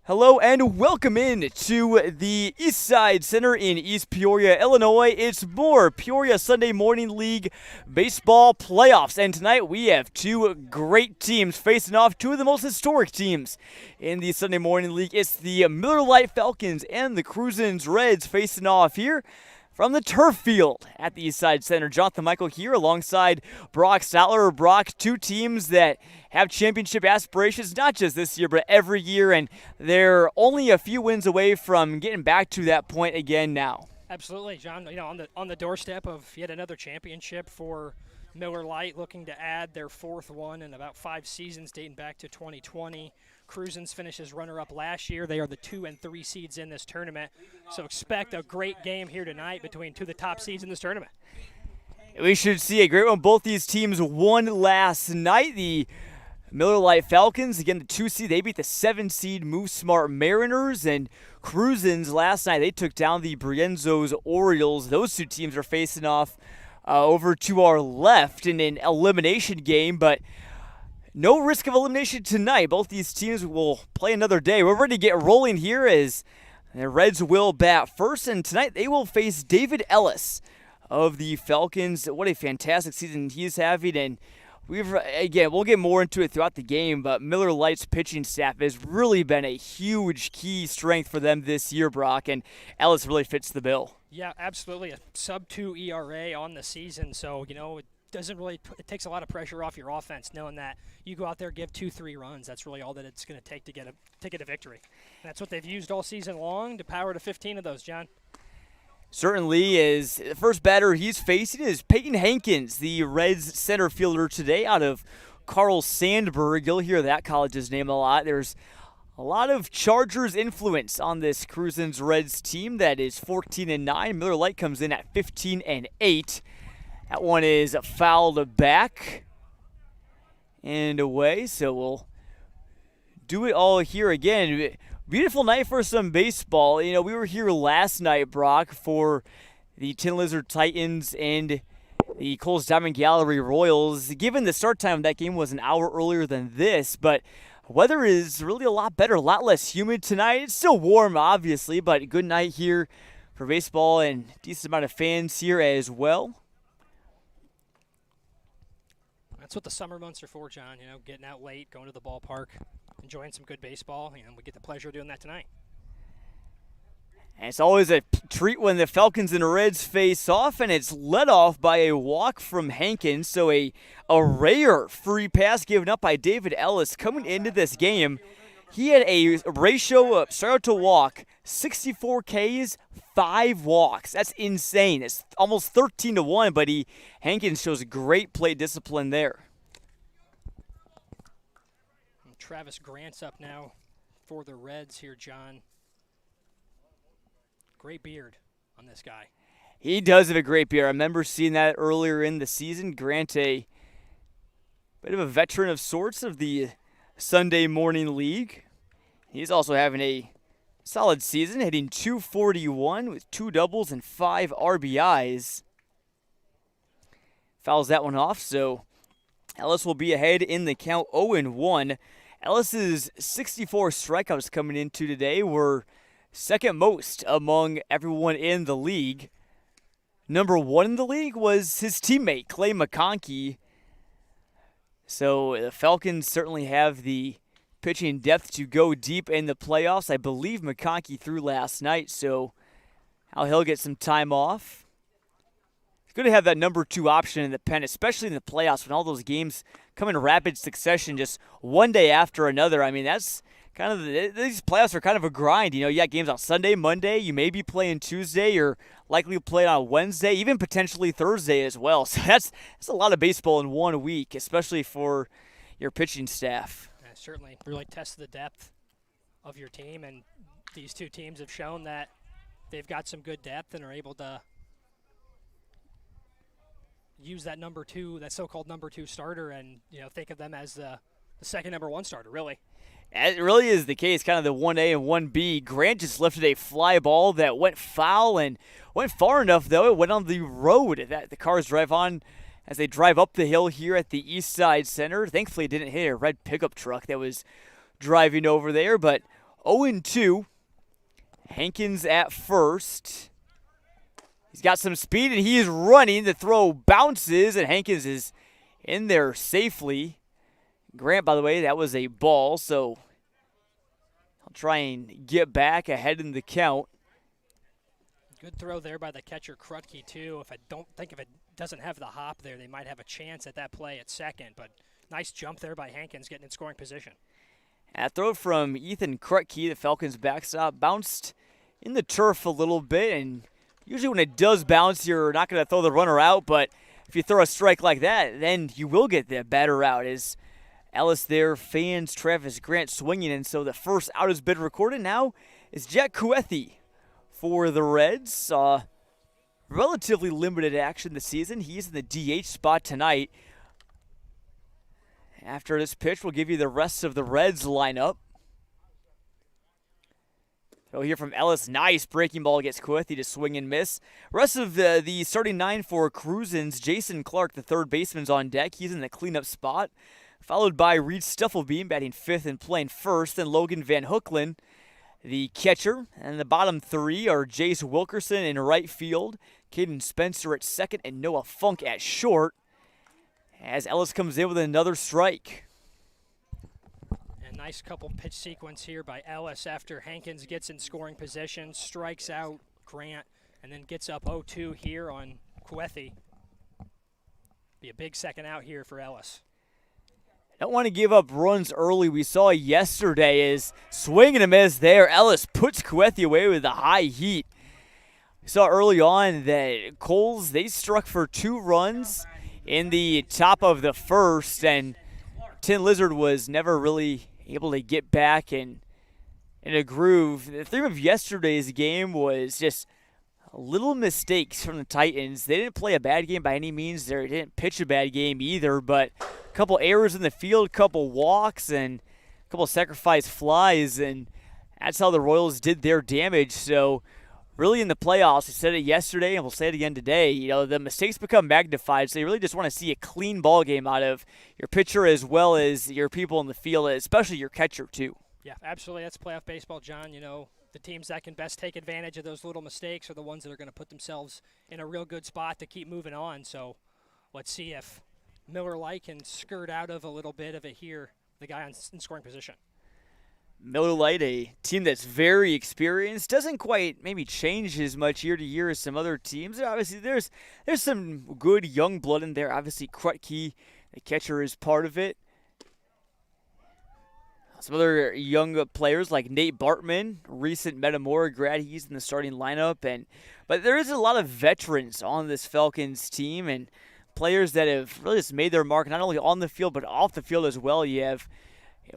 Hello and welcome in to the Eastside Center in East Peoria, Illinois. It's more Peoria Sunday Morning League baseball playoffs. And tonight we have two great teams facing off, two of the most historic teams in the Sunday Morning League. It's the Lite Falcons and the Crusens Reds facing off here from the turf field at the Eastside Center. Jonathan Michael here alongside Brock Statler. Brock, two teams that have championship aspirations, not just this year, but every year, and they're only a few wins away from getting back to that point again now. Absolutely, John. On the doorstep of yet another championship for Miller Lite, looking to add their fourth one in about 5 seasons dating back to 2020. Crusens finishes runner-up last year. They are the 2 and 3 seeds in this tournament. So expect a great game here tonight between two of the top seeds in this tournament. We should see a great one. Both these teams won last night. The Miller Lite Falcons, again, the 2 seed, they beat the 7 seed Move Smart Mariners. And Crusens last night, they took down the Brienzo's Orioles. Those two teams are facing off over to our left in an elimination game, but no risk of elimination tonight. Both these teams will play another day. We're ready to get rolling here as the Reds will bat first, and tonight they will face David Ellis of the Falcons. What a fantastic season he's having, and we'll get more into it throughout the game, but Miller Lite's pitching staff has really been a huge key strength for them this year, Brock, and Ellis really fits the bill. Yeah, absolutely. A sub-2 ERA on the season, so, it takes a lot of pressure off your offense knowing that you go out there, give 2-3 runs. That's really all that it's going to take to get a victory. And that's what they've used all season long to power to 15 of those, John. Certainly is. The first batter he's facing is Peyton Hankins, the Reds center fielder today out of Carl Sandburg. You'll hear that college's name a lot. There's a lot of Chargers influence on this Crusens Reds team that is 14-9. Miller Lite comes in at 15-8. That one is fouled back and away, so we'll do it all here again. Beautiful night for some baseball. We were here last night, Brock, for the Tin Lizard Titans and the Coles Diamond Gallery Royals. Given the start time of that game was an hour earlier than this, but weather is really a lot better, a lot less humid tonight. It's still warm, obviously, but a good night here for baseball and decent amount of fans here as well. That's what the summer months are for, John. Getting out late, going to the ballpark, enjoying some good baseball. We get the pleasure of doing that tonight. And it's always a treat when the Falcons and the Reds face off, and it's led off by a walk from Hankins. So a rare free pass given up by David Ellis coming into this game. He had a ratio of start to walk, 64 Ks, 5 walks. That's insane. It's almost 13-1, but Hankins shows great plate discipline there. Travis Grant's up now for the Reds here, John. Great beard on this guy. He does have a great beard. I remember seeing that earlier in the season. Grant, a bit of a veteran of sorts of the Sunday Morning League. He's also having a solid season, hitting .241 with 2 doubles and 5 RBIs. Fouls that one off, so Ellis will be ahead in the count 0-1. Ellis's 64 strikeouts coming into today were second most among everyone in the league. Number 1 in the league was his teammate, Clay McConkey. So the Falcons certainly have the pitching depth to go deep in the playoffs. I believe McConkey threw last night, so he'll get some time off. It's good to have that number 2 option in the pen, especially in the playoffs when all those games come in rapid succession just one day after another. I mean, that's kind of these playoffs are kind of a grind. You got games on Sunday, Monday. You may be playing Tuesday. You're likely to play on Wednesday, even potentially Thursday as well. So that's a lot of baseball in 1 week, especially for your pitching staff. Certainly really tests the depth of your team, and these two teams have shown that they've got some good depth and are able to use that number 2, that so-called number 2 starter, and think of them as the second number 1 starter, really. It really is the case, kind of the 1A and 1B. Grant just lifted a fly ball that went foul and went far enough, though. It went on the road that the cars drive on as they drive up the hill here at the Eastside Center. Thankfully, it didn't hit a red pickup truck that was driving over there, but 0-2. Hankins at first. He's got some speed, and he is running. The throw bounces, and Hankins is in there safely. Grant, by the way, that was a ball, so I'll try and get back ahead in the count. Good throw there by the catcher, Krutke, too. If it doesn't have the hop there, they might have a chance at that play at second, but nice jump there by Hankins getting in scoring position. A throw from Ethan Krutke, the Falcons backstop, bounced in the turf a little bit, and usually when it does bounce, you're not going to throw the runner out, but if you throw a strike like that, then you will get the batter out. As Ellis there fans Travis Grant swinging, and so the first out has been recorded. Now is Jack Kuethi for the Reds. Relatively limited action this season. He's in the DH spot tonight. After this pitch, we'll give you the rest of the Reds lineup. We'll hear from Ellis. Nice breaking ball against Kuethi to swing and miss. Rest of the starting nine for Crusens. Jason Clark, the third baseman's on deck. He's in the cleanup spot. Followed by Reed Stuffelbeam batting fifth and playing first. Then Logan Van Hookland, the catcher. And the bottom three are Jace Wilkerson in right field, Caden Spencer at second, and Noah Funk at short. As Ellis comes in with another strike. A nice couple pitch sequence here by Ellis after Hankins gets in scoring position, strikes out Grant, and then gets up 0-2 here on Kuethi. Be a big second out here for Ellis. Don't want to give up runs early. We saw yesterday is swing and a miss there. Ellis puts Kuethi away with a high heat. We saw early on that Coles, they struck for 2 runs in the top of the first, and Tin Lizard was never really able to get back in a groove. The theme of yesterday's game was just little mistakes from the Titans. They didn't play a bad game by any means. They didn't pitch a bad game either, but a couple errors in the field, a couple walks, and a couple sacrifice flies, and that's how the Royals did their damage. So really in the playoffs, we said it yesterday and we'll say it again today, the mistakes become magnified, so you really just want to see a clean ball game out of your pitcher as well as your people in the field, especially your catcher too. Yeah, absolutely. That's playoff baseball, John. The teams that can best take advantage of those little mistakes are the ones that are going to put themselves in a real good spot to keep moving on. So let's see if Miller Lite can skirt out of a little bit of it here, the guy in scoring position. Miller Lite, a team that's very experienced, doesn't quite maybe change as much year to year as some other teams. Obviously, there's some good young blood in there. Obviously, Krutke, the catcher, is part of it. Some other young players like Nate Bartman, recent Metamora grad, he's in the starting lineup. But there is a lot of veterans on this Falcons team and players that have really just made their mark not only on the field but off the field as well. You have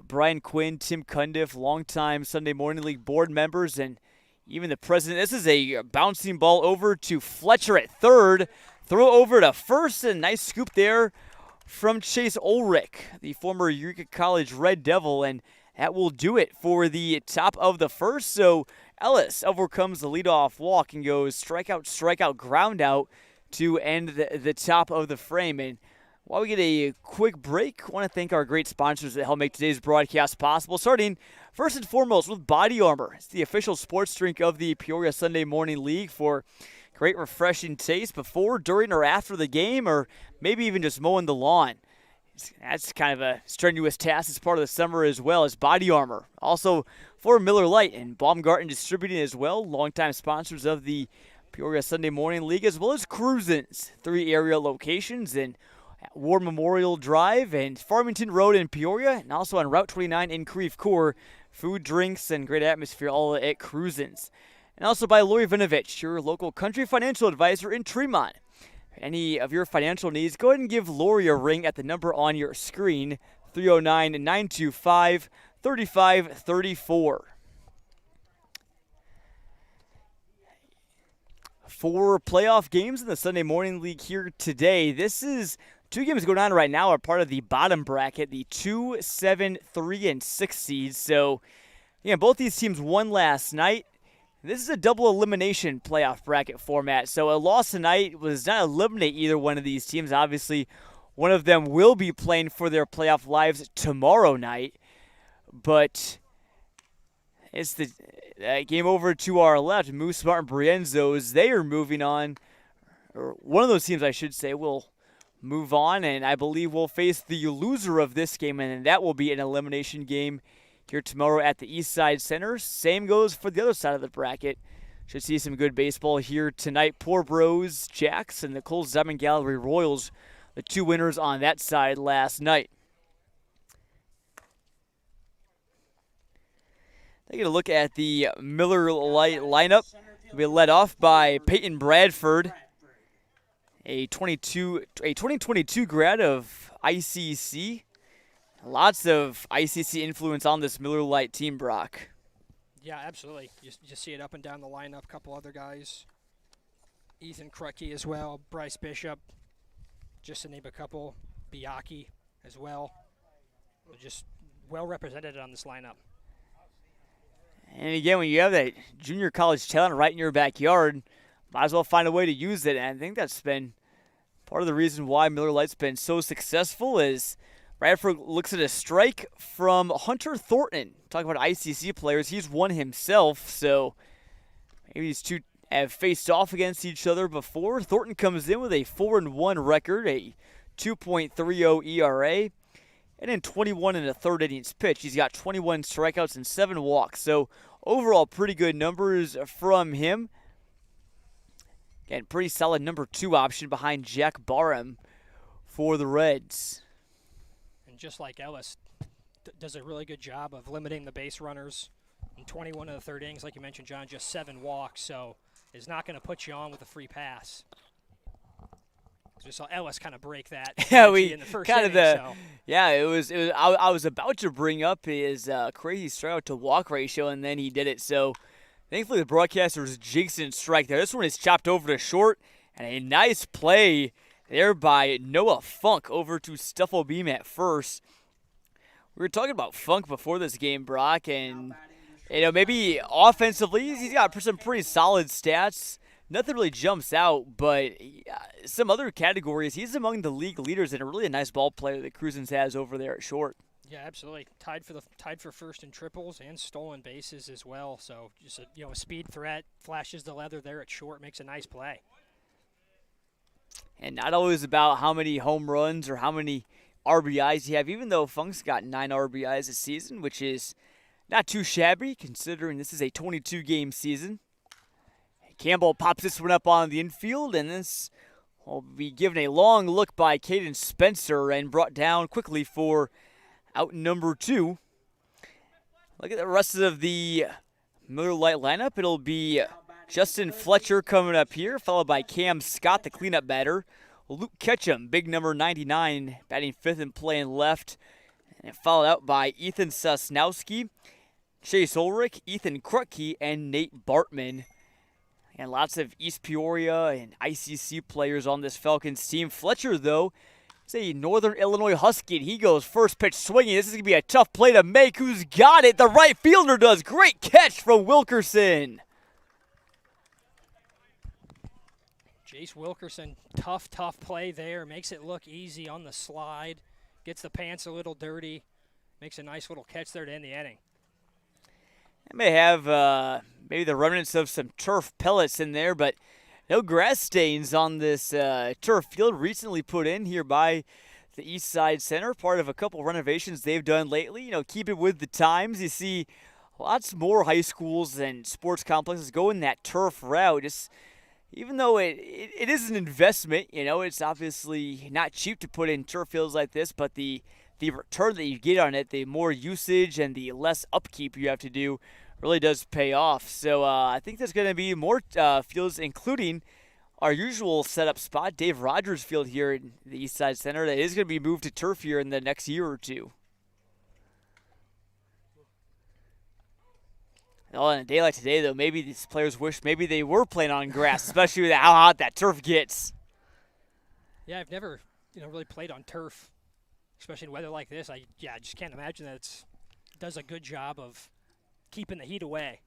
Brian Quinn, Tim Cundiff, longtime Sunday Morning League board members, and even the president. This is a bouncing ball over to Fletcher at third. Throw over to first, and nice scoop there from Chase Ulrich, the former Eureka College Red Devil, and that will do it for the top of the first. So Ellis overcomes the leadoff walk and goes strikeout, ground out to end the top of the frame. And while we get a quick break, I want to thank our great sponsors that help make today's broadcast possible, starting first and foremost with BodyArmor. It's the official sports drink of the Peoria Sunday Morning League for great refreshing taste before, during, or after the game, or maybe even just mowing the lawn. That's kind of a strenuous task as part of the summer as well as BodyArmor. Also for Miller Lite and Baumgarten Distributing as well, longtime sponsors of the Peoria Sunday Morning League, as well as Crusens, 3 area locations in War Memorial Drive and Farmington Road in Peoria, and also on Route 29 in Creve Coeur. Food, drinks, and great atmosphere all at Crusens. And also by Lori Vinovich, your local country financial advisor in Tremont. Any of your financial needs, go ahead and give Lori a ring at the number on your screen, 309-925-3534. For playoff games in the Sunday Morning League here today, this is 2 games going on right now are part of the bottom bracket, the 2, 7, 3, and 6 seeds. So, both these teams won last night. This is a double elimination playoff bracket format. So a loss tonight does not eliminate either one of these teams. Obviously, one of them will be playing for their playoff lives tomorrow night. But It's the game over to our left. Moose Martin Brienzo's. They are moving on. Or one of those teams, I should say, will move on, and I believe we'll face the loser of this game, and that will be an elimination game here tomorrow at the Eastside Center. Same goes for the other side of the bracket. Should see some good baseball here tonight. Poor Bros Jacks and the Coles Diamond Gallery Royals, the two winners on that side last night. Taking a look at the Miller Lite lineup. We'll be led off by Peyton Bradford, a 2022 grad of ICC. Lots of ICC influence on this Miller Lite team, Brock. Yeah, absolutely. You just see it up and down the lineup. A couple other guys. Ethan Krutke as well. Bryce Bishop, just to name a couple. Biaki as well. Just well represented on this lineup. And again, when you have that junior college talent right in your backyard, might as well find a way to use it. And I think that's been part of the reason why Miller Lite's been so successful is Bradford looks at a strike from Hunter Thornton. Talking about ICC players, he's one himself, so maybe these two have faced off against each other before. Thornton comes in with a 4-1 record, a 2.30 ERA, and in 21 and a third innings pitch, he's got 21 strikeouts and 7 walks. So overall, pretty good numbers from him. Again, pretty solid number 2 option behind Jack Barham for the Reds. And just like Ellis, does a really good job of limiting the base runners. In 21 of the third innings, like you mentioned, John, just 7 walks, so is not going to put you on with a free pass. So we saw Ellis kind of break that. Yeah, we in the first kind inning, of so. Yeah, it was. I was about to bring up his crazy strikeout to walk ratio, and then he did it. So thankfully, the broadcaster's jinxing strike there. This one is chopped over to short, and a nice play there by Noah Funk over to Stuffle Beam at first. We were talking about Funk before this game, Brock, and maybe offensively he's got some pretty solid stats. Nothing really jumps out, but some other categories, he's among the league leaders and really a nice ball player that Crusens has over there at short. Yeah, absolutely. Tied for first in triples and stolen bases as well. So just a speed threat, flashes the leather there at short, makes a nice play. And not always about how many home runs or how many RBIs you have, even though Funk's got 9 RBIs this season, which is not too shabby considering this is a 22-game season. Campbell pops this one up on the infield, and this will be given a long look by Caden Spencer and brought down quickly for out number 2. Look at the rest of the Miller Lite lineup. It'll be Justin Fletcher coming up here, followed by Cam Scott, the cleanup batter. Luke Ketchum, big number 99, batting 5th and playing left. And followed out by Ethan Sosnowski, Chase Ulrich, Ethan Krutke, and Nate Bartman. And lots of East Peoria and ICC players on this Falcons team. Fletcher, though, is a Northern Illinois Husky, and he goes first pitch swinging. This is going to be a tough play to make. Who's got it? The right fielder does. Great catch from Wilkerson. Jace Wilkerson, tough play there. Makes it look easy on the slide. Gets the pants a little dirty. Makes a nice little catch there to end the inning. I may have maybe the remnants of some turf pellets in there, but no grass stains on this turf field recently put in here by the Eastside Center, part of a couple renovations they've done lately. Keep it with the times. You see lots more high schools and sports complexes going that turf route. Just even though it is an investment, it's obviously not cheap to put in turf fields like this, but the return that you get on it, the more usage and the less upkeep you have to do, really does pay off. So I think there's going to be more fields, including our usual setup spot, Dave Rogers Field here in the Eastside Center, that is going to be moved to turf here in the next year or two. On a day like today, though, maybe these players wish maybe they were playing on grass, especially with how hot that turf gets. Yeah, I've never really played on turf, especially in weather like this. I just can't imagine that it does a good job of keeping the heat away.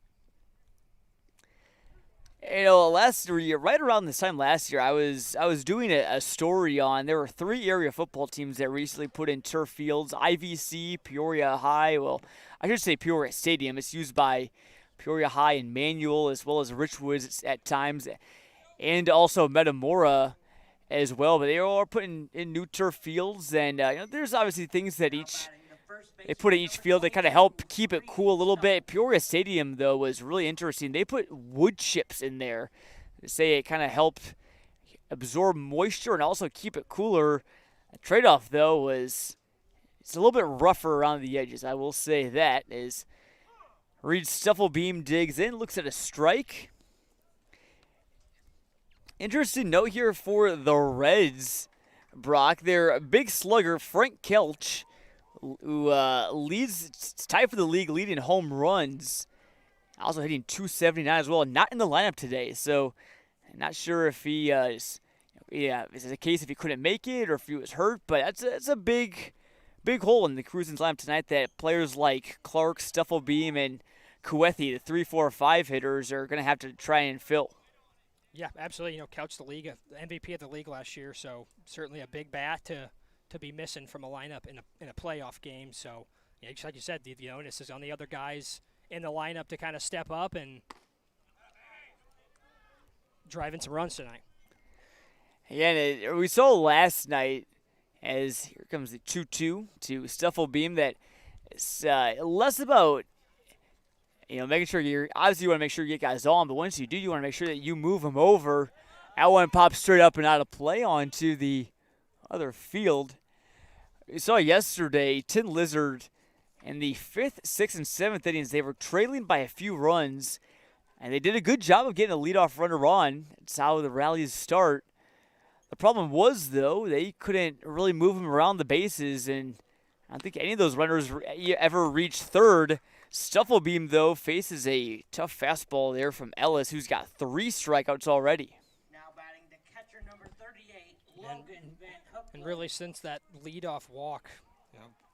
Last year, right around this time last year, I was doing a story on there were 3 area football teams that recently put in turf fields. IVC, Peoria High. Well, I should say Peoria Stadium. It's used by Peoria High and Manual as well as Richwoods at times, and also Metamora as well. But they all are putting in new turf fields, and there's obviously things that they put in each field to kind of help keep it cool a little bit. Peoria Stadium, though, was really interesting. They put wood chips in there to say it kind of helped absorb moisture and also keep it cooler. The trade-off, though, was it's a little bit rougher around the edges. I will say that as Reed Stuffelbeam digs in, looks at a strike. Interesting note here for the Reds, Brock. Their big slugger, Frank Kelch, who leads, tied for the league lead in home runs, also hitting 279 as well, not in the lineup today. So I'm not sure if he is it a case if he couldn't make it or if he was hurt, but that's a big hole in the Crusens lineup tonight that players like Clark, Stuffelbeam, and Kuethi, the 3, 4, 5 hitters, are going to have to try and fill. Yeah, absolutely. Couch the league, MVP of the league last year, so certainly a big bat to be missing from a lineup in a playoff game. So, yeah, just like you said, the onus is on the other guys in the lineup to kind of step up and drive in some runs tonight. Yeah, we saw last night as here comes the 2-2 to Stuffelbeam that it's less about making sure you want to make sure you get guys on, but once you do, you want to make sure that you move them over. That one pops straight up and out of play onto the other field. We saw yesterday Tin Lizard in the 5th, 6th, and 7th innings. They were trailing by a few runs, and they did a good job of getting a leadoff runner on. That's how the rallies start. The problem was, though, they couldn't really move them around the bases, and I don't think any of those runners ever reached third. Stuffelbeam, though, faces a tough fastball there from Ellis, who's got 3 strikeouts already. Now batting the catcher, number 38, Logan Van Hookland. And really, since that leadoff walk,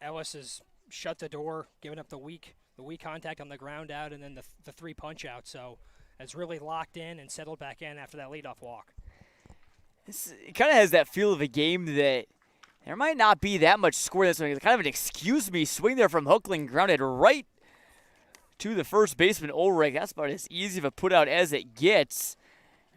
Ellis has shut the door, given up the weak contact on the ground out, and then the 3 punch out. So has really locked in and settled back in after that leadoff walk. It kind of has that feel of a game that there might not be that much score in this one. It's kind of an excuse me swing there from Hookland, grounded right to the first baseman, Ulrich. That's about as easy of a put out as it gets.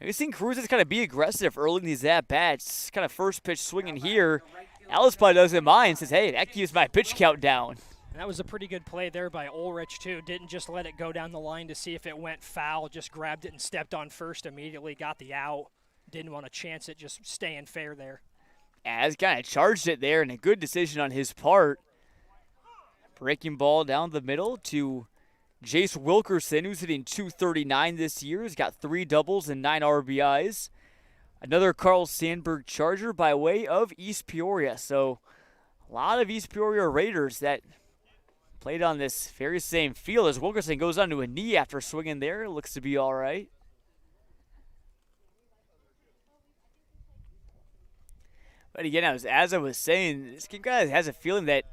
We've seen Crusens kind of be aggressive early in these at-bats. Kind of first pitch swinging here. Ellis probably doesn't mind, says, hey, that keeps my pitch count down. And that was a pretty good play there by Ulrich, too. Didn't just let it go down the line to see if it went foul. Just grabbed it and stepped on first immediately, got the out. Didn't want to chance it, just staying fair there. As kind of charged it there, and a good decision on his part. Breaking ball down the middle to Jace Wilkerson, who's hitting 239 this year. He's got 3 doubles and 9 RBIs. Another Carl Sandberg Charger by way of East Peoria. So a lot of East Peoria Raiders that played on this very same field as Wilkerson goes onto a knee after swinging there. Looks to be all right. But again, as I was saying, this game guy has a feeling that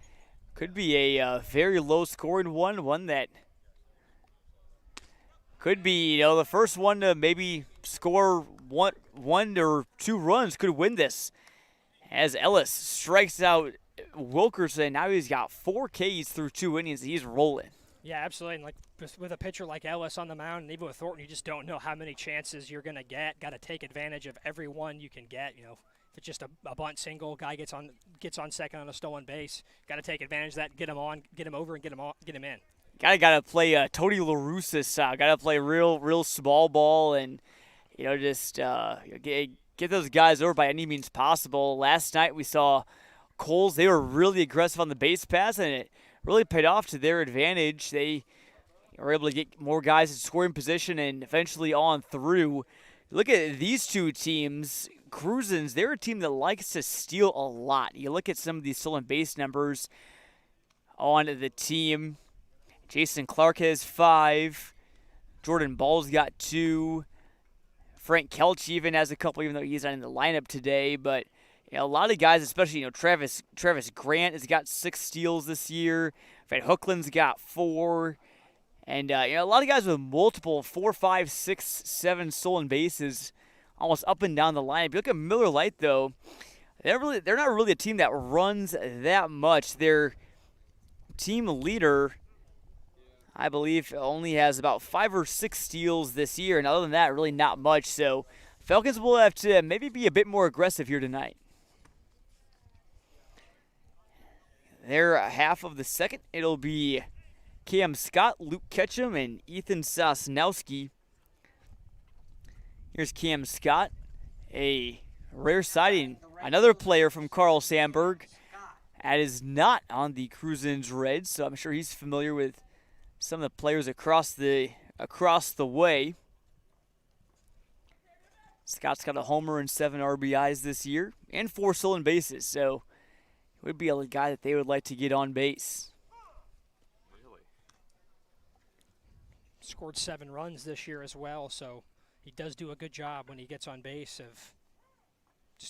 could be a very low-scoring one that could be, the first one to maybe score one or 2 runs could win this. As Ellis strikes out Wilkerson, now he's got 4 Ks through 2 innings. He's rolling. Yeah, absolutely. And like with a pitcher like Ellis on the mound, and even with Thornton, you just don't know how many chances you're going to get. Got to take advantage of every one you can get. If it's just a bunt single, guy gets on second on a stolen base, got to take advantage of that, get him on, get him over, and get him in. Got to play Tony La Russa style. Got to play real small ball and just get those guys over by any means possible. Last night we saw Coles. They were really aggressive on the base pass, and it really paid off to their advantage. They were able to get more guys in scoring position and eventually on through. Look at these 2 teams. Crusens, they're a team that likes to steal a lot. You look at some of these stolen base numbers on the team. Jason Clark has 5. Jordan Ball's got 2. Frank Kelch even has a couple, even though he's not in the lineup today. But a lot of guys, especially Travis Grant has got 6 steals this year. Hookland's got 4. And a lot of guys with multiple 4, 5, 6, 7 stolen bases almost up and down the line. If you look at Miller Lite, though, they're not really a team that runs that much. Their team leader, I believe, only has about 5 or 6 steals this year, and other than that, really not much. So Falcons will have to maybe be a bit more aggressive here tonight. Their half of the second, it'll be Cam Scott, Luke Ketchum, and Ethan Sosnowski. Here's Cam Scott, a rare sighting. Another player from Carl Sandburg. That is not on the Crusens Reds, so I'm sure he's familiar with some of the players across the way. Scott's got a homer and 7 RBIs this year and 4 stolen bases, so he would be a guy that they would like to get on base. Scored 7 runs this year as well, so he does do a good job when he gets on base of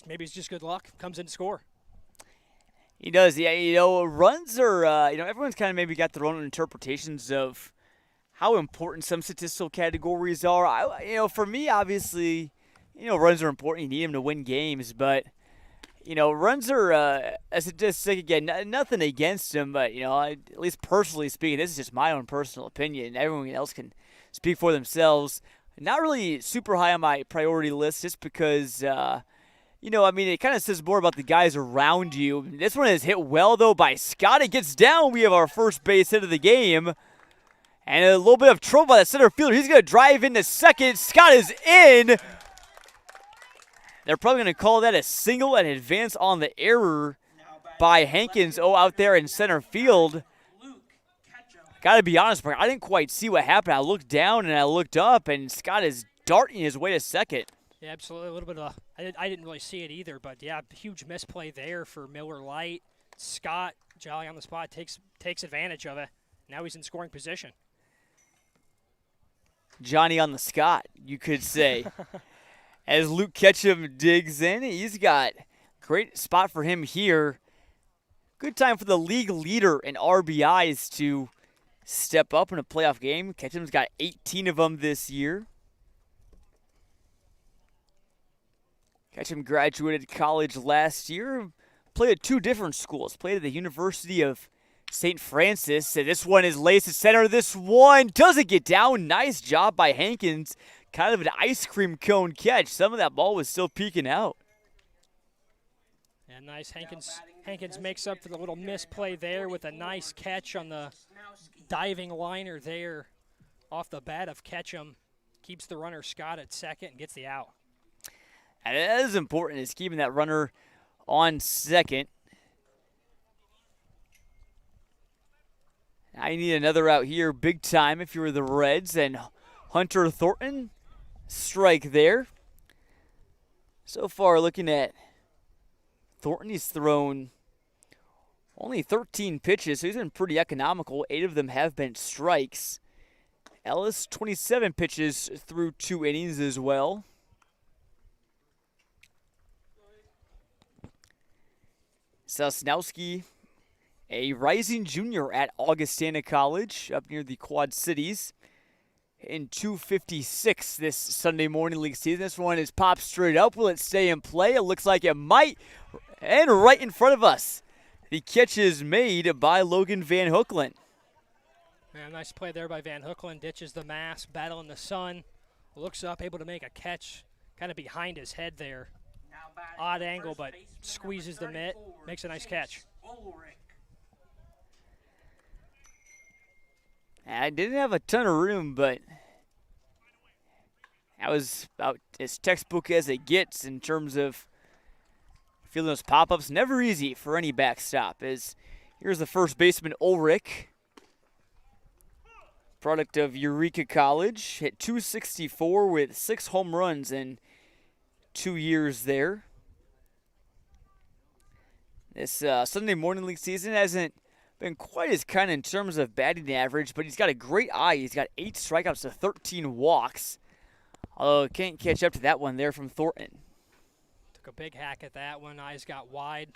maybe it's just good luck, comes in to score. He does, yeah. Runs are, everyone's kind of maybe got their own interpretations of how important some statistical categories are. For me, obviously, runs are important. You need them to win games, but runs are a statistic, again, nothing against them, but, at least personally speaking, this is just my own personal opinion. Everyone else can speak for themselves. Not really super high on my priority list just because, it kind of says more about the guys around you. This one is hit well, though, by Scott. It gets down. We have our first base hit of the game. And a little bit of trouble by the center fielder. He's going to drive into second. Scott is in. They're probably going to call that a single and advance on the error by Hankins. Out there in center field. Got to be honest, I didn't quite see what happened. I looked down and I looked up, and Scott is darting his way to second. Yeah, absolutely. A little bit of I didn't really see it either, but yeah, huge misplay there for Miller Lite. Scott, jolly on the spot, takes advantage of it. Now he's in scoring position. Johnny on the Scott, you could say. As Luke Ketchum digs in, he's got great spot for him here. Good time for the league leader in RBIs to step up in a playoff game. Ketchum's got 18 of them this year. Ketchum graduated college last year. Played at 2 different schools. Played at the University of St. Francis. And this one is laced to center. This one doesn't get down. Nice job by Hankins. Kind of an ice cream cone catch. Some of that ball was still peeking out. And nice. Hankins makes up for the little misplay there with a nice catch on the diving liner there off the bat of Ketchum. Keeps the runner Scott at second and gets the out. And that is important, is keeping that runner on second. Now you need another out here big time if you're the Reds. And Hunter Thornton, strike there. So far, looking at Thornton, he's thrown only 13 pitches, so he's been pretty economical. 8 of them have been strikes. Ellis, 27 pitches through 2 innings as well. Sosnowski, a rising junior at Augustana College up near the Quad Cities. In 256 this Sunday morning league season. This one is popped straight up. Will it stay in play? It looks like it might. And right in front of us, the catch is made by Logan Van Hookland. Yeah, nice play there by Van Hookland. Ditches the mask, battle in the sun. Looks up, able to make a catch kind of behind his head there. Odd angle, but squeezes the mitt. Makes a nice catch. I didn't have a ton of room, but that was about as textbook as it gets in terms of feeling those pop-ups. Never easy for any backstop. Here's the first baseman, Ulrich. Product of Eureka College. Hit 264 with 6 home runs in 2 years there. This Sunday morning league season hasn't been quite as kind in terms of batting average, but he's got a great eye. He's got 8 strikeouts to 13 walks. Although can't catch up to that one there from Thornton. Took a big hack at that one. Eyes got wide.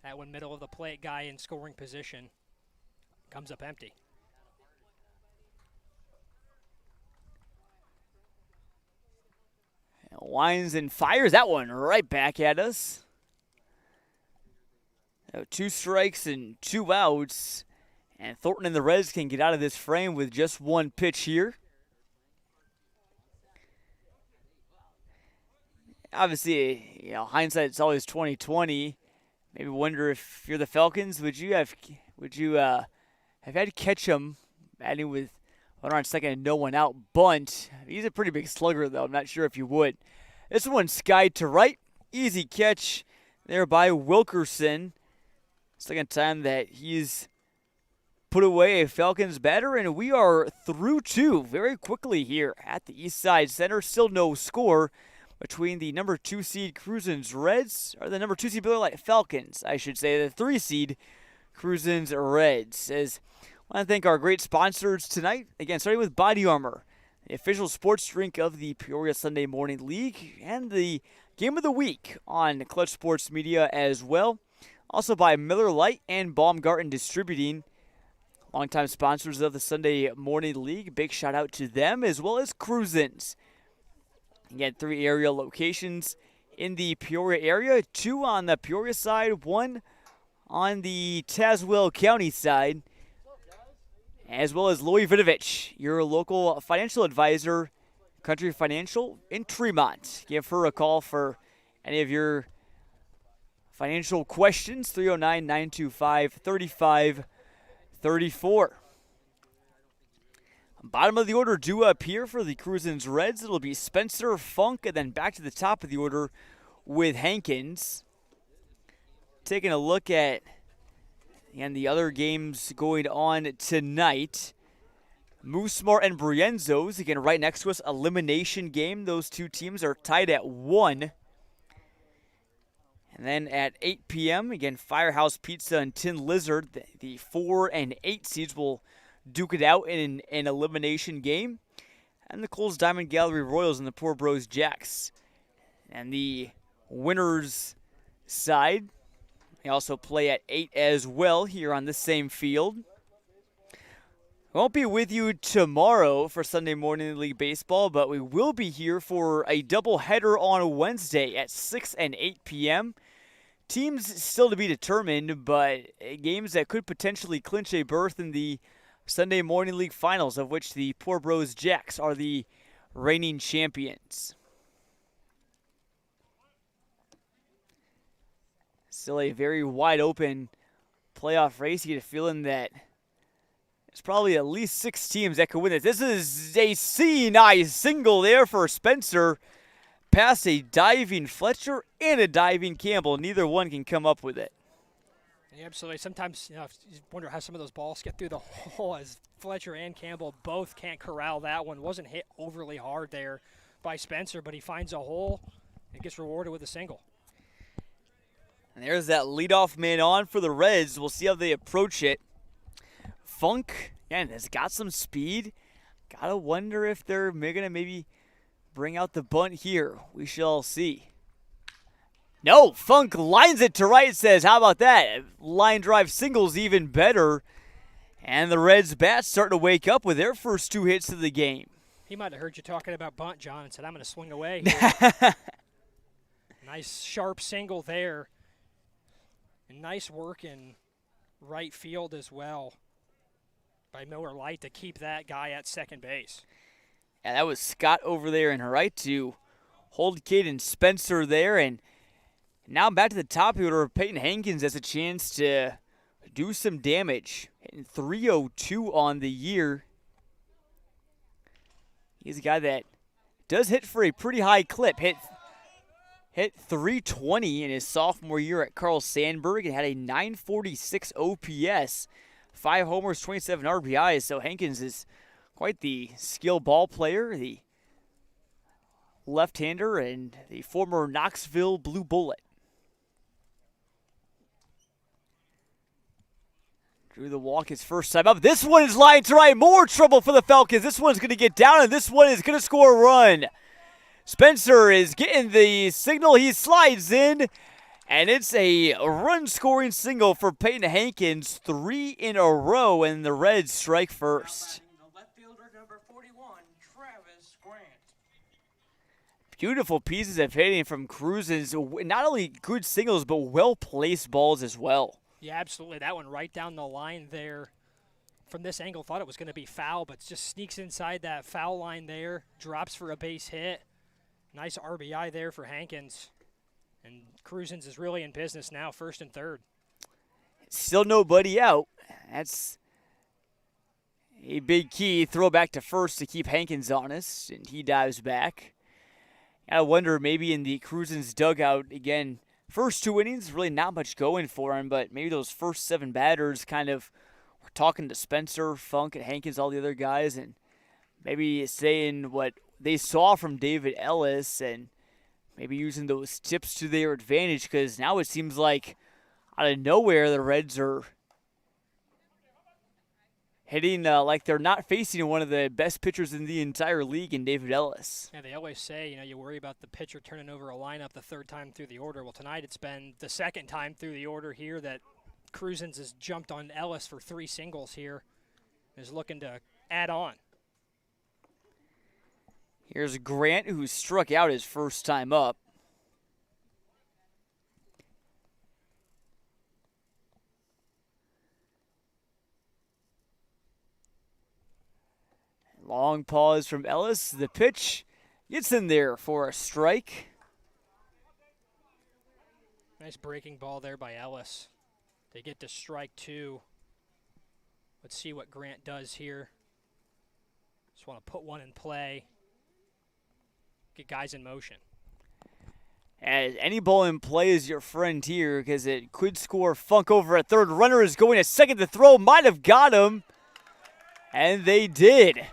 That one middle of the plate guy in scoring position. Comes up empty. winds and fires that one right back at us. So 2 strikes and 2 outs. And Thornton and the Reds can get out of this frame with just 1 pitch here. Obviously, hindsight's always 20/20. Maybe wonder if you're the Falcons, would you have had Ketchum batting with runner on second and no one out bunt? He's a pretty big slugger, though. I'm not sure if you would. This one skied to right. Easy catch there by Wilkerson. Second time that he's put away a Falcons batter, and we are through 2 very quickly here at the Eastside Center. Still no score between the number 2 seed Crusens Reds, or the number 2 seed Lite Falcons, I should say, the 3 seed Crusens Reds. As I want to thank our great sponsors tonight. Again, starting with BodyArmor, the official sports drink of the Peoria Sunday Morning League, and the game of the week on Clutch Sports Media as well. Also by Miller Lite and Baumgarten Distributing, longtime sponsors of the Sunday Morning League. Big shout out to them, as well as Crusens. Again, 3 area locations in the Peoria area, 2 on the Peoria side, 1 on the Tazewell County side, as well as Lori Vidovich, your local financial advisor, Country Financial in Tremont. Give her a call for any of your financial questions, 309-925-3534. Bottom of the order due up here for the Crusens Reds. It'll be Spencer, Funk, and then back to the top of the order with Hankins. Taking a look at the other games going on tonight. Moosemore and Brienzo's, again, right next to us, elimination game. Those 2 teams are tied at 1. And then at 8 p.m., again, Firehouse Pizza and Tin Lizard, the 4 and 8 seeds will duke it out in an elimination game. And the Coles Diamond Gallery Royals and the Poor Bros Jacks. And the winners side, they also play at 8 as well here on the same field. Won't be with you tomorrow for Sunday Morning League Baseball, but we will be here for a doubleheader on Wednesday at 6 and 8 p.m. Teams still to be determined, but games that could potentially clinch a berth in the Sunday Morning League Finals, of which the Poor Bros Jacks are the reigning champions. Still a very wide open playoff race. You get a feeling that there's probably at least 6 teams that could win this. This is a C&I single there for Spencer. Past a diving Fletcher and a diving Campbell. Neither one can come up with it. Yeah, absolutely. Sometimes you wonder how some of those balls get through the hole, as Fletcher and Campbell both can't corral that one. Wasn't hit overly hard there by Spencer, but he finds a hole and gets rewarded with a single. And there's that leadoff man on for the Reds. We'll see how they approach it. Funk, again, has got some speed. Gotta wonder if they're going to maybe bring out the bunt here. We shall see. No, Funk lines it to right, says, how about that? Line drive singles even better. And the Reds bats starting to wake up with their first 2 hits of the game. He might have heard you talking about bunt, John, and said, I'm going to swing away here. Nice sharp single there. And nice work in right field as well by Miller Lite to keep that guy at second base. Yeah, that was Scott over there in right to hold Caden Spencer there. And now back to the top of the order. Peyton Hankins has a chance to do some damage. Hitting .302 on the year. He's a guy that does hit for a pretty high clip. Hit .320 in his sophomore year at Carl Sandburg and had a .946 OPS. 5 homers, 27 RBIs. So Hankins is quite the skilled ball player, the left-hander, and the former Knoxville Blue Bullet. Drew the walk his first time up. This one is lined to right. More trouble for the Falcons. This one's going to get down, and this one is going to score a run. Spencer is getting the signal. He slides in, and it's a run-scoring single for Peyton Hankins. 3 in a row, and the Reds strike first. beautiful pieces of hitting from Crusens. Not only good singles, but well-placed balls as well. Yeah, absolutely. That one right down the line there. From this angle, thought it was going to be foul, but just sneaks inside that foul line there, drops for a base hit. Nice RBI there for Hankins. And Crusens is really in business now, first and third. Still nobody out. That's a big key. Throw back to first to keep Hankins honest, and he dives back. I wonder maybe in the Crusens dugout, again, first 2 innings, really not much going for him, but maybe those first 7 batters kind of were talking to Spencer, Funk, and Hankins, all the other guys, and maybe saying what they saw from David Ellis and maybe using those tips to their advantage, because now it seems like out of nowhere the Reds are hitting like they're not facing one of the best pitchers in the entire league in David Ellis. Yeah, they always say, you worry about the pitcher turning over a lineup the 3rd time through the order. Well, tonight it's been the 2nd time through the order here that Crusens has jumped on Ellis for 3 singles here. Is looking to add on. Here's Grant, who struck out his first time up. Long pause from Ellis. The pitch gets in there for a strike. Nice breaking ball there by Ellis. They get to strike 2. Let's see what Grant does here. Just want to put one in play. Get guys in motion. As any ball in play is your friend here, because it could score. Funk over at third. Runner is going to second to throw. Might have got him. And they did.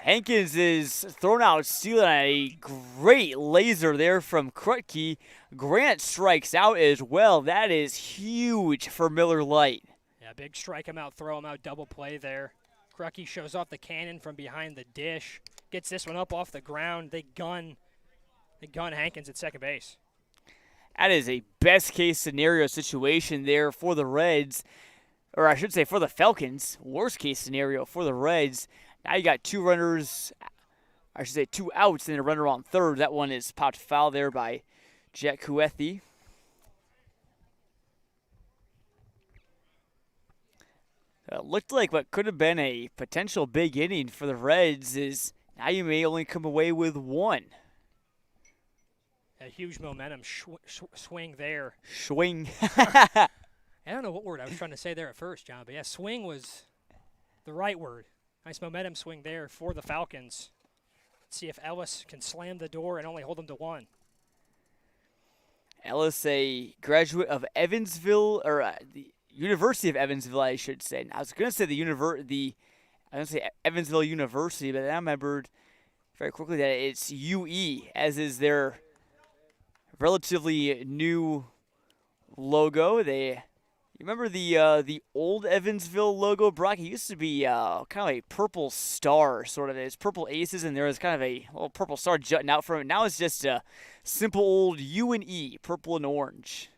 Hankins is thrown out, stealing a great laser there from Krutke. Grant strikes out as well. That is huge for Miller Lite. Yeah, big strike him out, throw him out, double play there. Krutke shows off the cannon from behind the dish. Gets this one up off the ground. They gun Hankins at second base. That is a best-case scenario situation there for the Reds. Or I should say for the Falcons. Worst-case scenario for the Reds. Now you got 2 runners, I should say 2 outs, and a runner on third. That one is popped foul there by Jack Kuethi. Looked like what could have been a potential big inning for the Reds is now you may only come away with 1. A huge momentum swing there. Swing. I don't know what word I was trying to say there at first, John, but yeah, swing was the right word. Nice momentum swing there for the Falcons. Let's see if Ellis can slam the door and only hold them to 1. Ellis, a graduate of Evansville, or the University of Evansville, I should say. I was going to say Evansville University, but then I remembered very quickly that it's UE, as is their relatively new logo. You remember the old Evansville logo, Brock? It used to be kind of a purple star, sort of. It's purple aces, and there was kind of a little purple star jutting out from it. Now it's just a simple old U and E, purple and orange.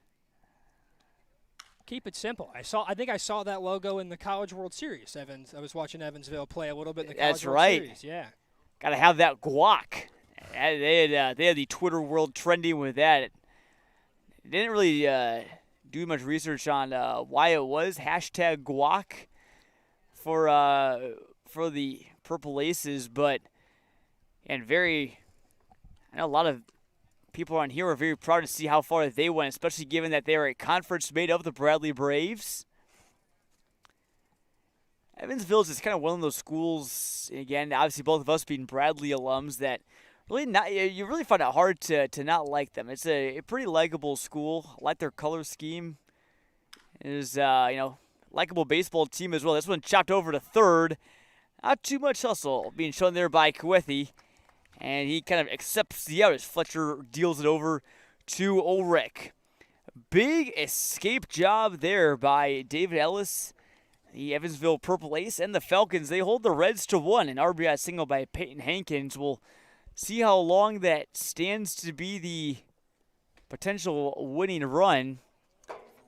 Keep it simple. I think I saw that logo in the College World Series. I was watching Evansville play a little bit in the College World Series. Yeah. Got to have that guac. They had the Twitter world trending with that. It didn't really do much research on why it was hashtag guac for the Purple Aces, but I know a lot of people on here are very proud to see how far they went, especially given that they are a conference made of the Bradley Braves. Evansville is just kind of one of those schools, again, obviously both of us being Bradley alums, that you really find it hard to not like them. It's a pretty likable school. I like their color scheme. It is, likable baseball team as well. This one chopped over to third. Not too much hustle being shown there by Kuethi. And he kind of accepts the out as Fletcher deals it over to Ulrich. Big escape job there by David Ellis, the Evansville Purple Ace, and the Falcons. They hold the Reds to 1. An RBI single by Peyton Hankins will see how long that stands to be the potential winning run.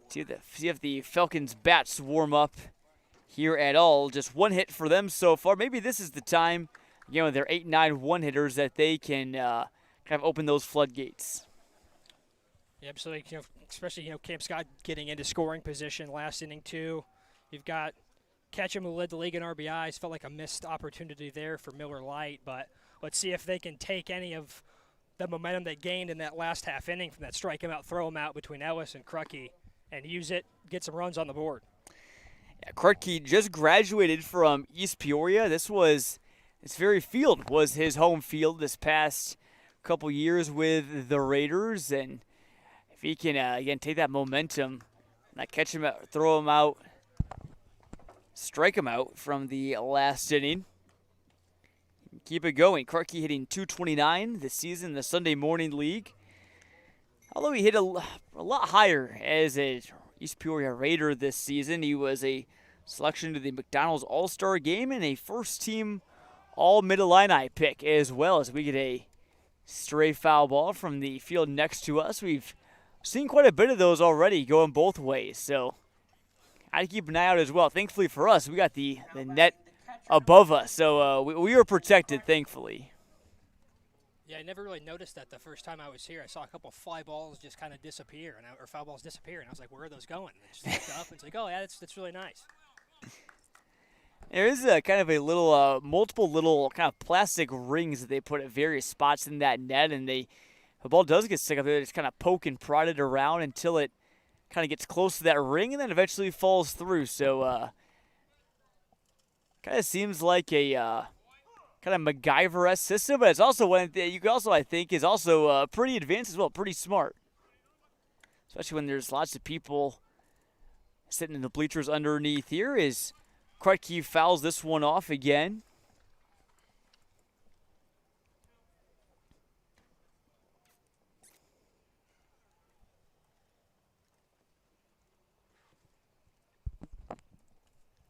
See if the Falcons' bats warm up here at all. Just 1 hit for them so far. Maybe this is the time with their 8-9 one-hitters that they can kind of open those floodgates. Yeah, absolutely. Especially, Cam Scott getting into scoring position last inning, too. You've got Ketchum, who led the league in RBIs. Felt like a missed opportunity there for Miller Lite, but let's see if they can take any of the momentum they gained in that last half inning from that strike him out, throw him out between Ellis and Krutke and use it, get some runs on the board. Yeah, Krutke just graduated from East Peoria. This very field was his home field this past couple years with the Raiders, and if he can, again, take that momentum, not catch him out, throw him out, strike him out from the last inning, keep it going. Krutke hitting .229 this season in the Sunday Morning League. Although he hit a lot higher as a East Peoria Raider this season, he was a selection to the McDonald's All-Star Game and a first-team All-Mid-Illini pick, as well as we get a stray foul ball from the field next to us. We've seen quite a bit of those already going both ways, so I'd keep an eye out as well. Thankfully for us, we got the net above us, so we were protected, thankfully. Yeah, I never really noticed that the first time I was here. I saw a couple of fly balls just kind of disappear, or foul balls disappear, and I was like, where are those going? And I just looked up and it's like, oh, yeah, that's really nice. There is a kind of a little, multiple little kind of plastic rings that they put at various spots in that net, and the ball does get stuck up there. They just kind of poke and prod it around until it kind of gets close to that ring and then eventually falls through. So kind of seems like a kind of MacGyver-esque system, but it's also one that you can also, I think, is also pretty advanced as well, pretty smart. Especially when there's lots of people sitting in the bleachers underneath here. Is Krutke fouls this one off again.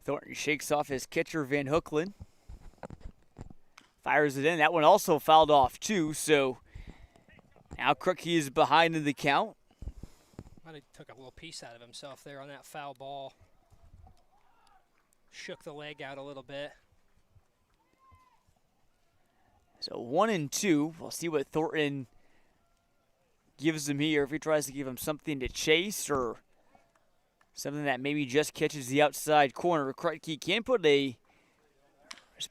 Thornton shakes off his catcher, Van Hookland. Fires it in. That one also fouled off, too. So now Krutke is behind in the count. Might have took a little piece out of himself there on that foul ball. Shook the leg out a little bit. So 1-2. We'll see what Thornton gives him here. If he tries to give him something to chase or something that maybe just catches the outside corner. Krutke can put a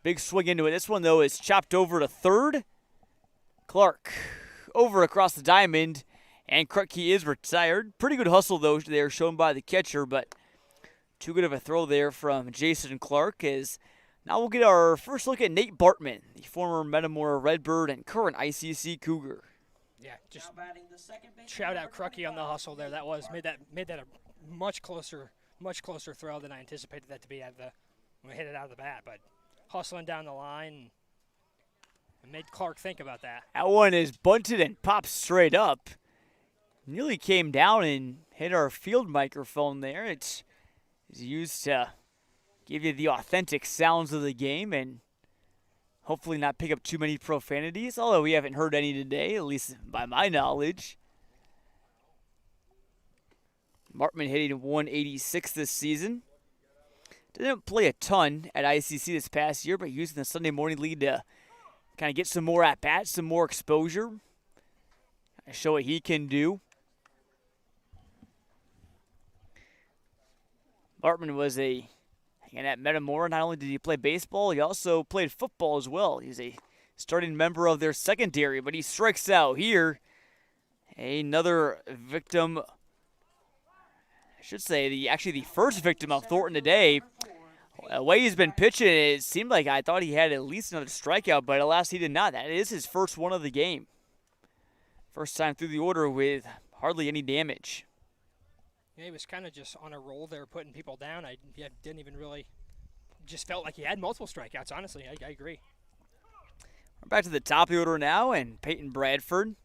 big swing into it. This one, though, is chopped over to third. Clark over across the diamond, and Krutke is retired. Pretty good hustle, though, there shown by the catcher, but too good of a throw there from Jason Clark. As now we'll get our first look at Nate Bartman, the former Metamora Redbird and current ICC Cougar. Yeah, just shout out Krutke on the hustle there. That made that a much closer throw than I anticipated that to be when we hit it out of the bat. But hustling down the line and made Clark think about that. That one is bunted and popped straight up. Nearly came down and hit our field microphone there. It's used to give you the authentic sounds of the game and hopefully not pick up too many profanities, although we haven't heard any today, at least by my knowledge. Martman hitting 186 this season. Didn't play a ton at ICC this past year, but using the Sunday Morning League to kind of get some more at-bats, some more exposure, show what he can do. Martman was and at Metamora, not only did he play baseball, he also played football as well. He's a starting member of their secondary, but he strikes out here. Another victim, I should say, the first victim of Thornton today. The way he's been pitching, it seemed like I thought he had at least another strikeout, but alas, he did not. That is his first one of the game. First time through the order with hardly any damage. Yeah, he was kind of just on a roll there, putting people down. I didn't even really, just felt like he had multiple strikeouts, honestly. I agree. We're back to the top of the order now, and Peyton Bradford.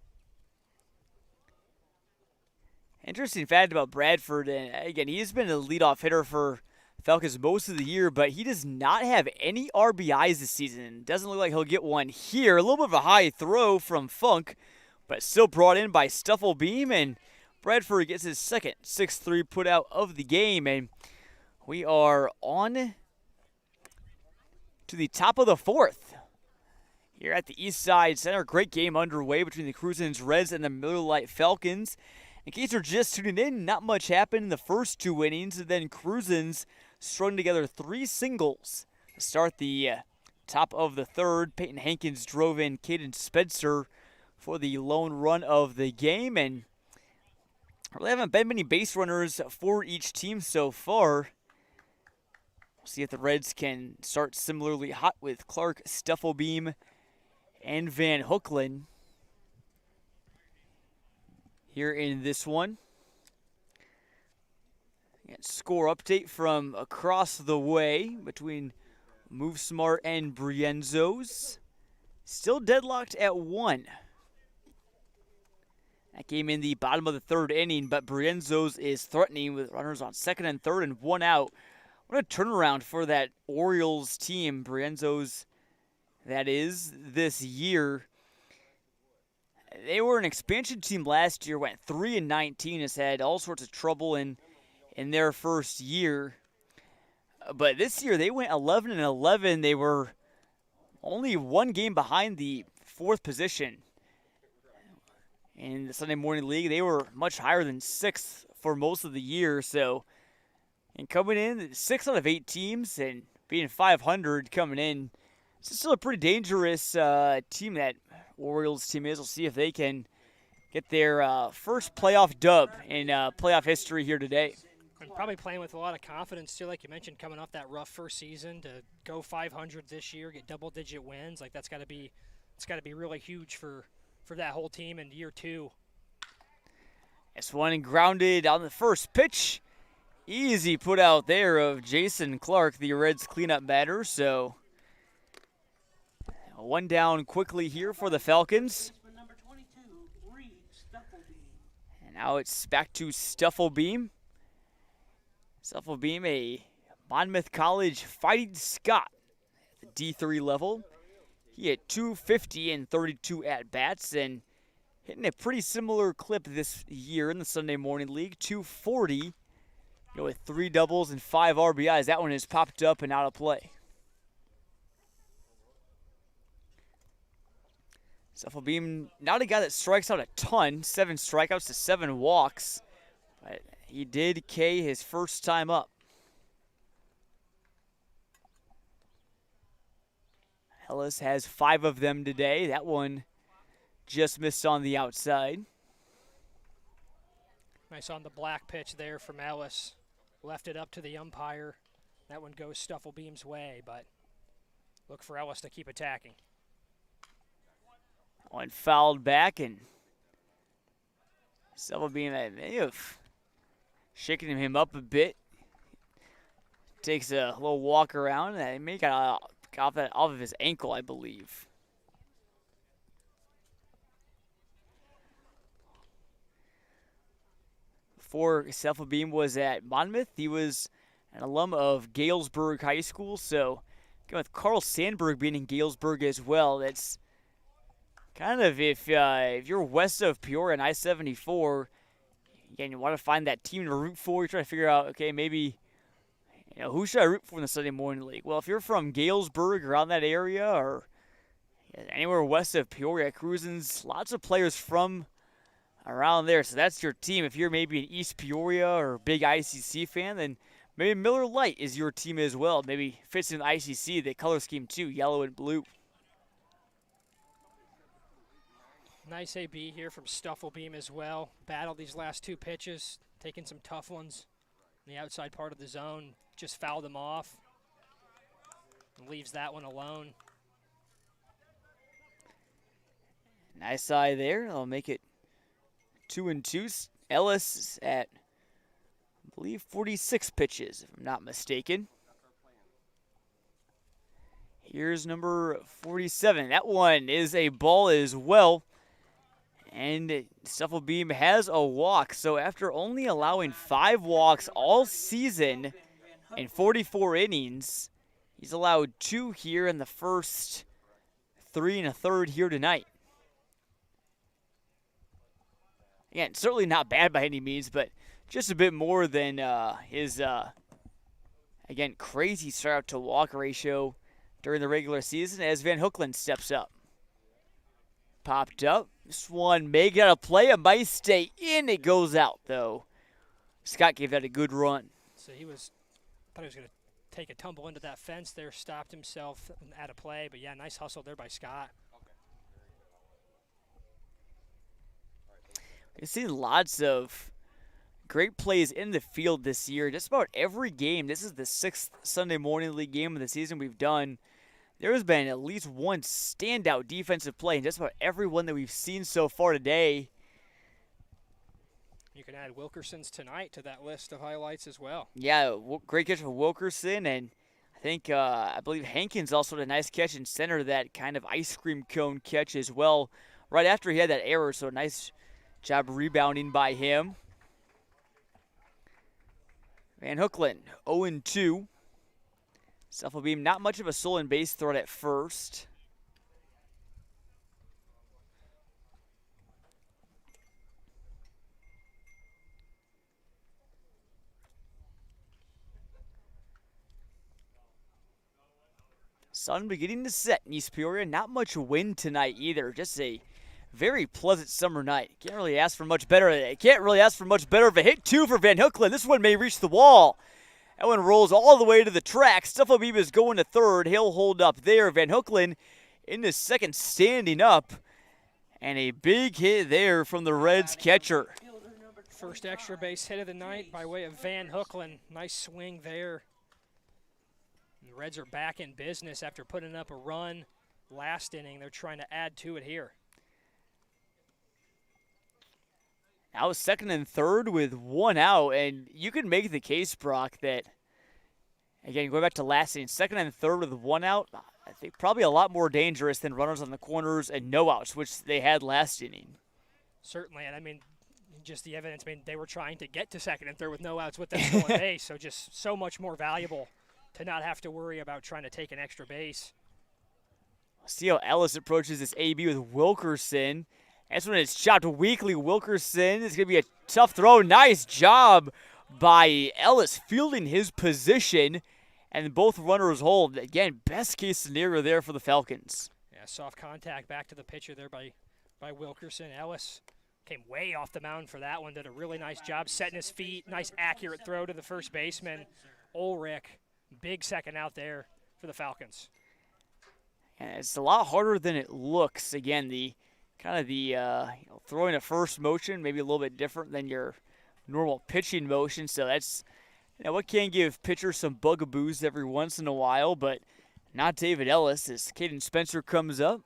Interesting fact about Bradford, and again, he's been a leadoff hitter for Falcons most of the year, but he does not have any RBIs this season. Doesn't look like he'll get one here. A little bit of a high throw from Funk, but still brought in by Stufflebeam, and Bradford gets his second 6-3 put out of the game, and we are on to the top of the fourth. here at the Eastside Center. Great game underway between the Crusens Reds and the Miller Lite Falcons. In case you're just tuning in, not much happened in the first 2 innings, and then Crusens strung together 3 singles to start the top of the third. Peyton Hankins drove in Caden Spencer for the lone run of the game, and really haven't been many base runners for each team so far. We'll see if the Reds can start similarly hot with Clark, Stuffelbeam, and Van Hookland here in this one. Score update from across the way between Move Smart and Brienzo's. Still deadlocked at 1. That game in the bottom of the 3rd inning, but Brienzo's is threatening with runners on 2nd and 3rd and 1 out. What a turnaround for that Orioles team, Brienzo's, that is, this year. They were an expansion team last year, went 3-19, has had all sorts of trouble in their first year. But this year they went 11-11. They were only 1 game behind the 4th position. In the Sunday Morning League, they were much higher than 6th for most of the year. So, and coming in 6 out of 8 teams and being 500 coming in, it's still a pretty dangerous team that Orioles team is. We'll see if they can get their first playoff dub in playoff history here today. And probably playing with a lot of confidence too, like you mentioned, coming off that rough first season to go 500 this year, get double-digit wins. Like it's got to be really huge for that whole team in year 2. This one grounded on the first pitch. Easy put out there of Jason Clark, the Reds cleanup batter. So 1 down quickly here for the Falcons. Number 22, Reed Stuffelbeam. And now it's back to Stuffelbeam. Stuffelbeam, a Monmouth College Fighting Scot at the D3 level. He had 250 and 32 at-bats and hitting a pretty similar clip this year in the Sunday Morning League. 240 with 3 doubles and 5 RBIs. That one has popped up and out of play. Stuffelbeam, not a guy that strikes out a ton. 7 strikeouts to 7 walks. But he did K his first time up. Ellis has 5 of them today. That one just missed on the outside. Nice on the black pitch there from Ellis. Left it up to the umpire. That one goes Stuffelbeam's way, but look for Ellis to keep attacking. One fouled back, and Stuffelbeam may have shaking him up a bit. Takes a little walk around, and he may got off of his ankle, I believe. Before Stuffelbeam was at Monmouth, he was an alum of Galesburg High School, so going with Carl Sandberg being in Galesburg as well. That's kind of, if you're west of Peoria and I-74, and you want to find that team to root for, you're trying to figure out, okay, maybe, who should I root for in the Sunday Morning League? Well, if you're from Galesburg, around that area, or anywhere west of Peoria, Crusens, lots of players from around there, so that's your team. If you're maybe an East Peoria or big ICC fan, then maybe Miller Lite is your team as well. Maybe fits in the ICC, the color scheme too, yellow and blue. Nice AB here from Stuffelbeam as well. Battled these last 2 pitches, taking some tough ones in the outside part of the zone. Just fouled them off and leaves that one alone. Nice eye there. I'll make it 2-2. Ellis at, I believe, 46 pitches, if I'm not mistaken. Here's number 47. That one is a ball as well. And Stuffelbeam has a walk. So after only allowing 5 walks all season in 44 innings, he's allowed 2 here in the first 3 1/3 here tonight. Again, certainly not bad by any means, but just a bit more than his, again, crazy strikeout to walk ratio during the regular season as Van Hookland steps up. popped up. This one may get a play. It might stay in. It goes out, though. Scott gave that a good run. So thought he was going to take a tumble into that fence there, stopped himself at a play. But, yeah, nice hustle there by Scott. We've seen lots of great plays in the field this year. Just about every game. This is the 6th Sunday Morning League game of the season we've done. There has been at least one standout defensive play in just about every one that we've seen so far today. You can add Wilkerson's tonight to that list of highlights as well. Yeah, great catch from Wilkerson, and I believe Hankins also had a nice catch in center, that kind of ice cream cone catch as well, right after he had that error, so nice job rebounding by him. Van Hookland, 0-2. Beam, not much of a stolen base threat at first. Sun beginning to set in East Peoria. Not much wind tonight either. Just a very pleasant summer night. Can't really ask for much better of a hit, too, for Van Hookland. This one may reach the wall. That one rolls all the way to the track. Beam is going to third. He'll hold up there. Van Hookland in the second, standing up. And a big hit there from the Reds catcher. First extra base hit of the night by way of Van Hookland. Nice swing there. And the Reds are back in business after putting up a run last inning. They're trying to add to it here. Now second and third with one out, and you can make the case, Brock, that, again, going back to last inning, second and third with one out, I think probably a lot more dangerous than runners on the corners and no outs, which they had last inning. Certainly, and I mean, just the evidence, they were trying to get to second and third with no outs with that stolen base, so just so much more valuable to not have to worry about trying to take an extra base. See how Ellis approaches this AB with Wilkerson. That's when it's chopped weakly. Wilkerson is going to be a tough throw. Nice job by Ellis fielding his position, and both runners hold. Again, best case scenario there for the Falcons. Yeah, soft contact back to the pitcher there by Wilkerson. Ellis came way off the mound for that one. Did a really nice job setting his feet. Nice accurate throw to the first baseman. Ulrich, big second out there for the Falcons. And it's a lot harder than it looks. Again, the throwing a first motion, maybe a little bit different than your normal pitching motion. So that's what can give pitchers some bugaboos every once in a while, but not David Ellis as Caden Spencer comes up,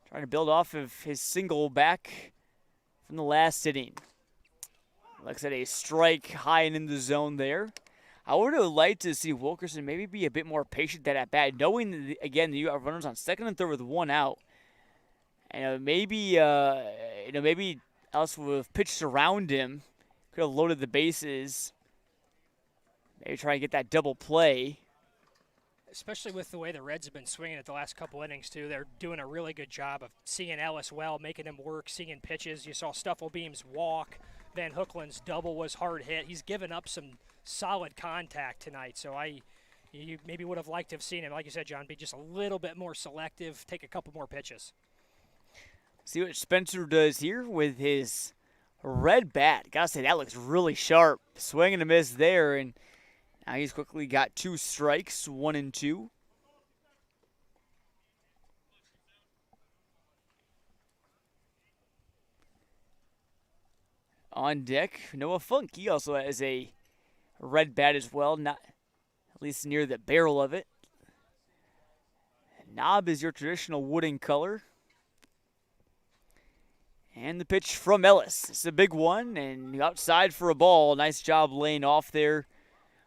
trying to build off of his single back from the last inning. Looks at a strike high and in the zone there. I would have liked to see Wilkerson maybe be a bit more patient at bat, knowing that, again, you have runners on second and third with one out. And maybe Ellis would have pitched around him, could have loaded the bases, maybe try and get that double play. Especially with the way the Reds have been swinging it the last couple innings, too. They're doing a really good job of seeing Ellis well, making him work, seeing pitches. You saw Stufflebeam's walk. Van Hookland's double was hard hit. He's given up some solid contact tonight, so you maybe would have liked to have seen him, like you said, John, be just a little bit more selective, take a couple more pitches. See what Spencer does here with his red bat. Gotta say, that looks really sharp. Swing and a miss there, and now he's quickly got 2 strikes, 1-2. On deck, Noah Funk. He also has a red bat as well, not at least near the barrel of it. Knob is your traditional wooden color. And the pitch from Ellis. It's a big one, and outside for a ball. Nice job laying off there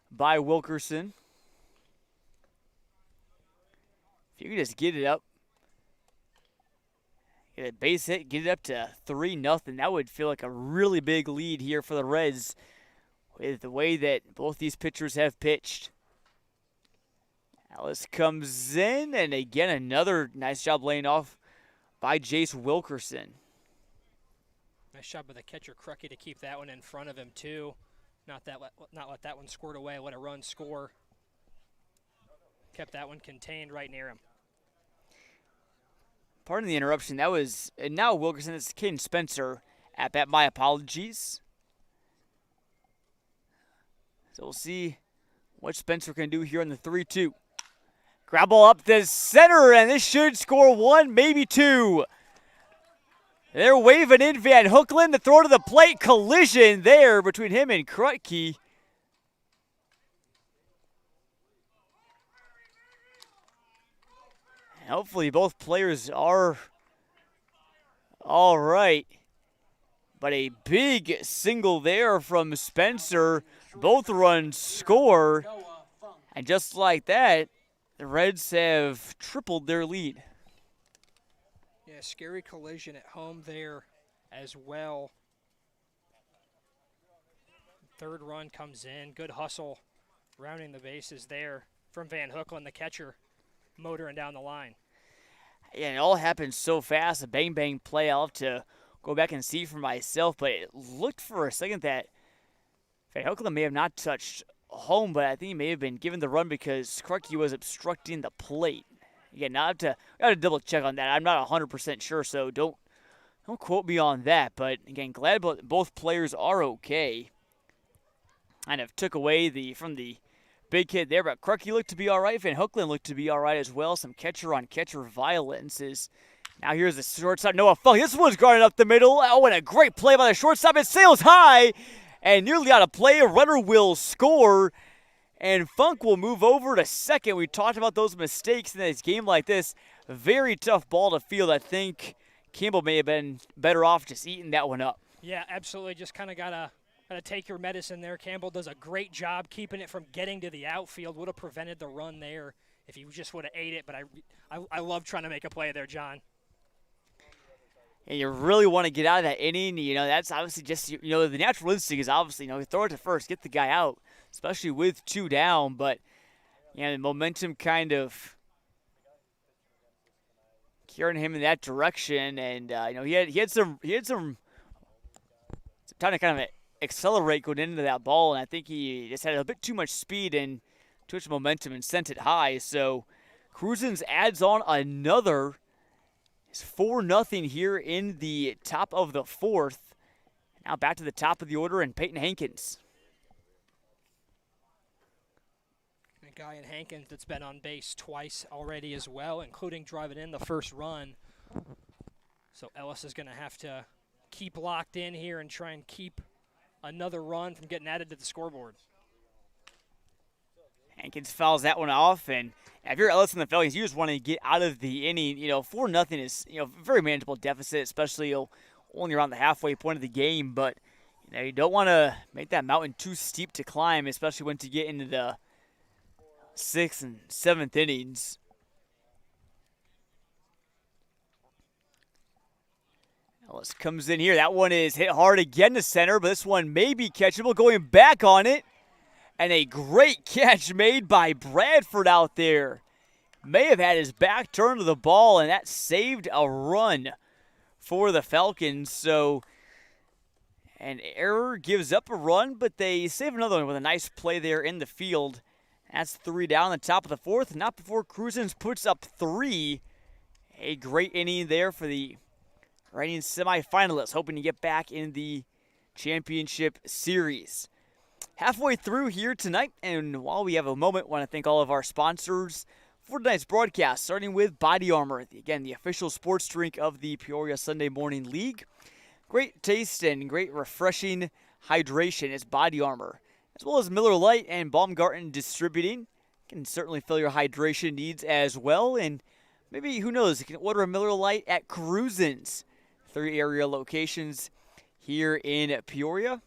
by Wilkerson. If you can just get it up, get a base hit, get it up to 3-0, that would feel like a really big lead here for the Reds with the way that both these pitchers have pitched. Ellis comes in, and again, another nice job laying off by Jace Wilkerson. Nice job by the catcher Crucky to keep that one in front of him, too. Not let that one squirt away, let a run score. Kept that one contained right near him. Pardon the interruption. That was now Wilkerson. It's Caden Spencer at bat. My apologies. So we'll see what Spencer can do here in the 3-2. Grab ball up the center, and this should score one, maybe two. They're waving in Van Hookland. The throw to the plate, collision there between him and Krutke. Hopefully both players are all right. But a big single there from Spencer. Both runs score. And just like that, the Reds have tripled their lead. Yeah, scary collision at home there as well. Third run comes in. Good hustle rounding the bases there from Van Hookland, the catcher, motoring down the line. Yeah, it all happened so fast. A bang-bang play. I'll have to go back and see for myself. But it looked for a second that Van Hookland may have not touched home, but I think he may have been given the run because Krutke was obstructing the plate. Again, I have to double check on that. I'm not 100% sure, so don't quote me on that. But again, glad both players are okay. Kind of took away from the big hit there, but Krutke looked to be all right. Van Hookland looked to be all right as well. Some catcher-on-catcher violence is. Now here's the shortstop, Noah Funk. This one's guarded up the middle. Oh, and a great play by the shortstop. It sails high and nearly out of play. A runner will score, and Funk will move over to second. We talked about those mistakes in this game like this. Very tough ball to field. I think Campbell may have been better off just eating that one up. Yeah, absolutely. Just kind of gotta take your medicine there. Campbell does a great job keeping it from getting to the outfield. Would have prevented the run there if he just would have ate it. But I love trying to make a play there, John. And you really want to get out of that inning. That's obviously just, the natural instinct is obviously, throw it to first, get the guy out, especially with two down. But, the momentum kind of carrying him in that direction. And, he had some time to kind of accelerate going into that ball. And I think he just had a bit too much speed and too much momentum and sent it high. So Crusens adds on another. It's 4-0 here in the top of the fourth. Now back to the top of the order and Peyton Hankins. A guy in Hankins that's been on base twice already as well, including driving in the first run. So Ellis is going to have to keep locked in here and try and keep another run from getting added to the scoreboard. Hankins fouls that one off, and if you're Ellis in the Falcons, you just want to get out of the inning. 4-0 is very manageable deficit, especially only around the halfway point of the game. But you don't want to make that mountain too steep to climb, especially once you get into the 6th and 7th innings. Ellis comes in here. That one is hit hard again to center, but this one may be catchable. Going back on it. And a great catch made by Bradford out there. May have had his back turned to the ball, and that saved a run for the Falcons. So an error gives up a run, but they save another one with a nice play there in the field. That's 3 down the top of the fourth. Not before Crusens puts up 3. A great inning there for the reigning semifinalists, hoping to get back in the championship series. Halfway through here tonight, and while we have a moment, I want to thank all of our sponsors for tonight's broadcast, starting with BodyArmor, again, the official sports drink of the Peoria Sunday Morning League. Great taste and great refreshing hydration is BodyArmor, as well as Miller Lite and Baumgarten Distributing. Can certainly fill your hydration needs as well, and maybe, who knows, you can order a Miller Lite at Crusens, 3 area locations here in Peoria.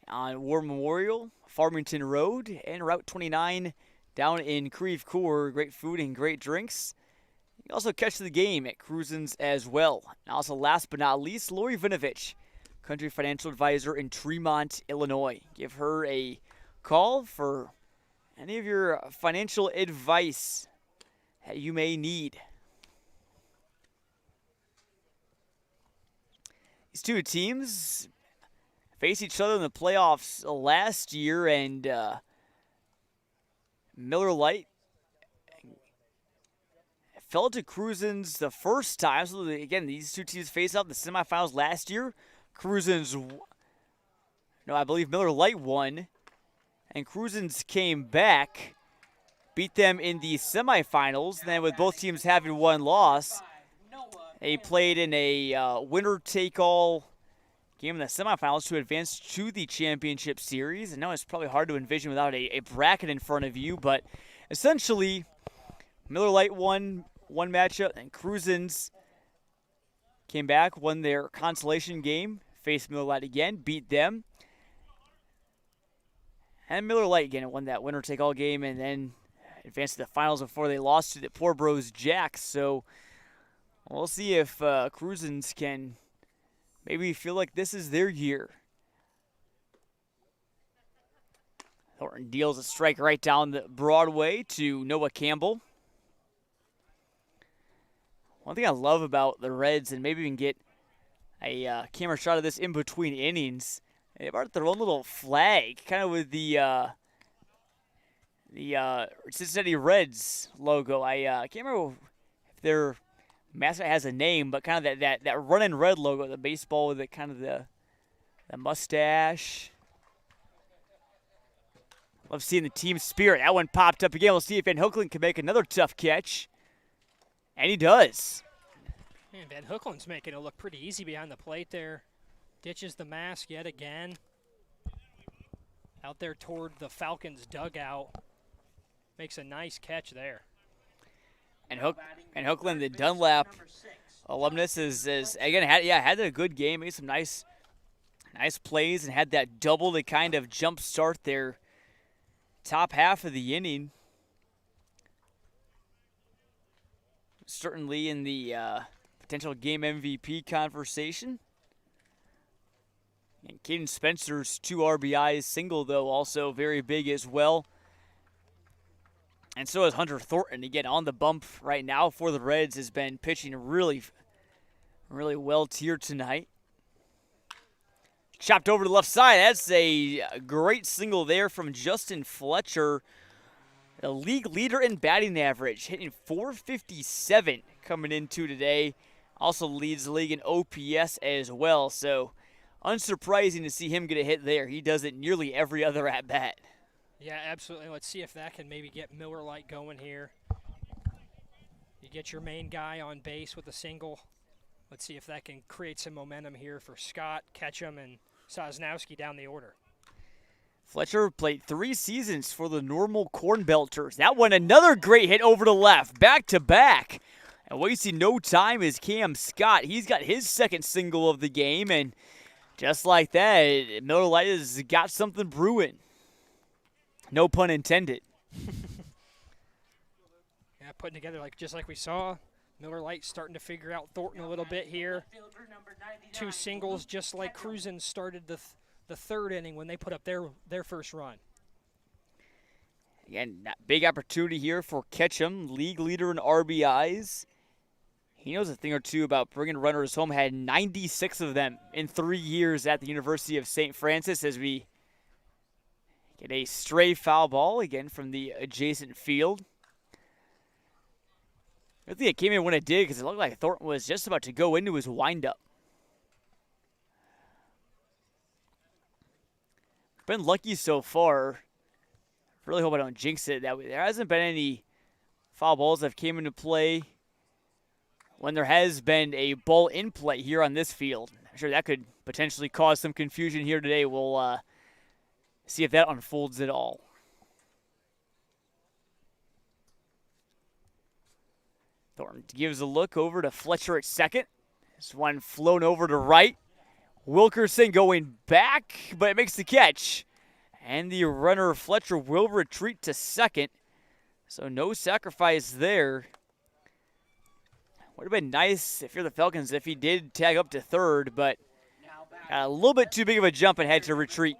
On War Memorial, Farmington Road, and Route 29 down in Creve Coeur. Great food and great drinks. You can also catch the game at Crusens as well. And also, last but not least, Lori Vinovich, Country Financial Advisor in Tremont, Illinois. Give her a call for any of your financial advice that you may need. These two teams face each other in the playoffs last year, and Miller Lite fell to Crusens the first time. So, again, these two teams faced out in the semifinals last year. I believe Miller Lite won. And Crusens came back, beat them in the semifinals. Then with both teams having one loss, they played in a winner-take-all game in the semifinals to advance to the championship series. And now it's probably hard to envision without a bracket in front of you, but essentially Miller Lite won one matchup, and Crusens came back, won their consolation game, faced Miller Lite again, beat them. And Miller Lite again won that winner-take-all game and then advanced to the finals before they lost to the Poor Bros Jacks. So we'll see if Crusens can maybe feel like this is their year. Thornton deals a strike right down the Broadway to Noah Campbell. One thing I love about the Reds, and maybe we can get a camera shot of this in between innings, they've got their own little flag, kind of with the Cincinnati Reds logo. I can't remember if their mascot has a name, but kind of that running red logo, the baseball with the mustache. Love seeing the team spirit. That one popped up again. We'll see if Van Hookland can make another tough catch. And he does. Man, Van Hookland's making it look pretty easy behind the plate there. Ditches the mask yet again. Out there toward the Falcons dugout. Makes a nice catch there. And Hookland, the Dunlap alumnus, is again had a good game, made some nice plays, and had that double to kind of jump start their top half of the inning. Certainly in the potential game MVP conversation. And Caden Spencer's 2 RBIs single, though, also very big as well. And so is Hunter Thornton, again, on the bump right now for the Reds, has been pitching really, really well here tonight. Chopped over to the left side. That's a great single there from Justin Fletcher, the league leader in batting average, hitting .457 coming into today. Also leads the league in OPS as well, so unsurprising to see him get a hit there. He does it nearly every other at-bat. Yeah, absolutely. Let's see if that can maybe get Miller Lite going here. You get your main guy on base with a single. Let's see if that can create some momentum here for Scott, Ketchum, and Sosnowski down the order. Fletcher played 3 seasons for the Normal Corn Belters. That one, another great hit over to left, back-to-back. And wasting no time is Cam Scott. He's got his second single of the game, and just like that, Miller Lite has got something brewing. No pun intended. Yeah, putting together just like we saw. Miller Lite starting to figure out Thornton a little bit here. 2 singles, just like Crusens started the third inning when they put up their first run. Again, big opportunity here for Ketchum, league leader in RBIs. He knows a thing or two about bringing runners home. Had 96 of them in 3 years at the University of St. Francis, as we get a stray foul ball again from the adjacent field. I think it came in when it did, because it looked like Thornton was just about to go into his windup. Been lucky so far. Really hope I don't jinx it. There hasn't been any foul balls that came into play when there has been a ball in play here on this field. I'm sure that could potentially cause some confusion here today. We'll see if that unfolds at all. Thornton gives a look over to Fletcher at second. This one flown over to right. Wilkerson going back, but it makes the catch. And the runner, Fletcher, will retreat to second. So no sacrifice there. Would have been nice if you're the Falcons if he did tag up to third, but got a little bit too big of a jump and had to retreat.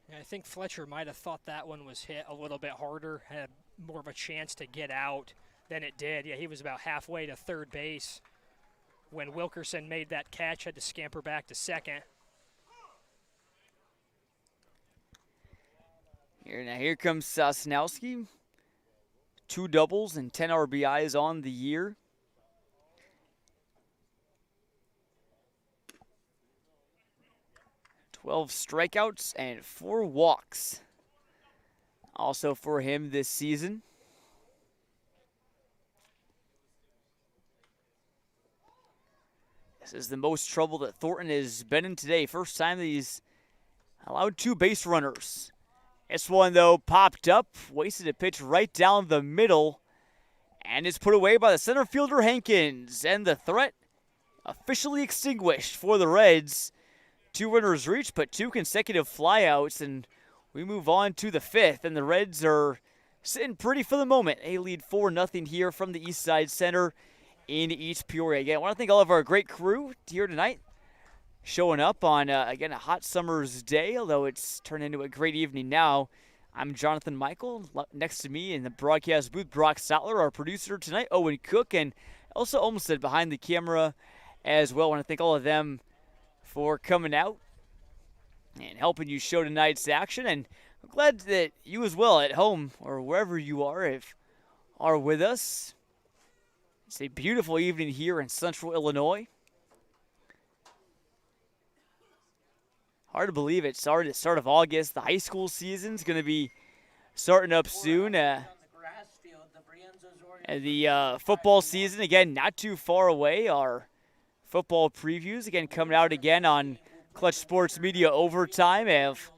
Yeah, I think Fletcher might have thought that one was hit a little bit harder, had more of a chance to get out than it did. Yeah, he was about halfway to third base when Wilkerson made that catch, had to scamper back to second. Here comes Sosnowski. 2 doubles and 10 RBIs on the year. "12 strikeouts and 4 walks also for him this season. This is the most trouble that Thornton has been in today. First time that he's allowed 2 base runners. This one, though, popped up, wasted a pitch right down the middle, and is put away by the center fielder Hankins. And the threat officially extinguished for the Reds. 2 runners reached, but 2 consecutive flyouts, and we move on to the 5th, and the Reds are sitting pretty for the moment. They lead 4-0 here from the Eastside Center in East Peoria. Again, I want to thank all of our great crew here tonight, showing up on, again, a hot summer's day, although it's turned into a great evening now. I'm Jonathan Michael. Next to me in the broadcast booth, Brock Sattler, our producer tonight, Owen Cook, and Elsa Olmstead behind the camera as well. I want to thank all of them for coming out and helping you show tonight's action. And I'm glad that you as well at home or wherever you are with us. It's a beautiful evening here in Central Illinois. Hard to believe it's already the start of August. The high school season's going to be starting up soon. And the football season, again, not too far away. Our football previews, again, coming out again on Clutch Sports Media Overtime. I have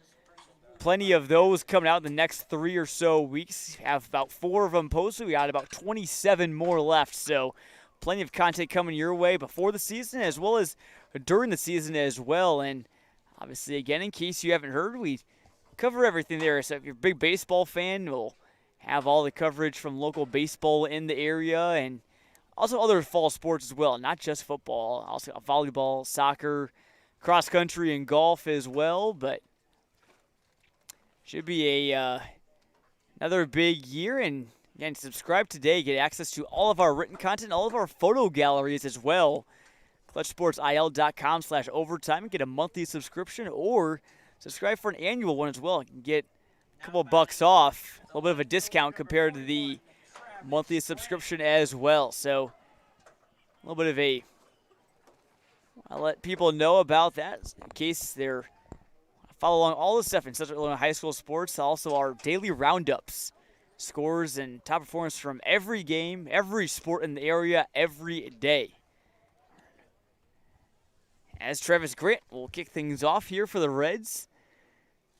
plenty of those coming out in the next 3 or so weeks. Have about 4 of them posted. We got about 27 more left. So plenty of content coming your way before the season as well as during the season as well. And obviously, again, in case you haven't heard, we cover everything there. So if you're a big baseball fan, we'll have all the coverage from local baseball in the area and also other fall sports as well, not just football. Also volleyball, soccer, cross country, and golf as well. But should be another big year. And again, subscribe today. Get access to all of our written content, all of our photo galleries as well. ClutchSportsIL.com/overtime. Get a monthly subscription or subscribe for an annual one as well. You can get a couple of bucks off, a little bit of a discount compared to the monthly subscription as well. So a little bit of I'll let people know about that in case they're follow along all the stuff in Central Illinois high school sports. Also our daily roundups, scores and top performance from every game, every sport in the area, every day. As Travis Grant will kick things off here for the Reds.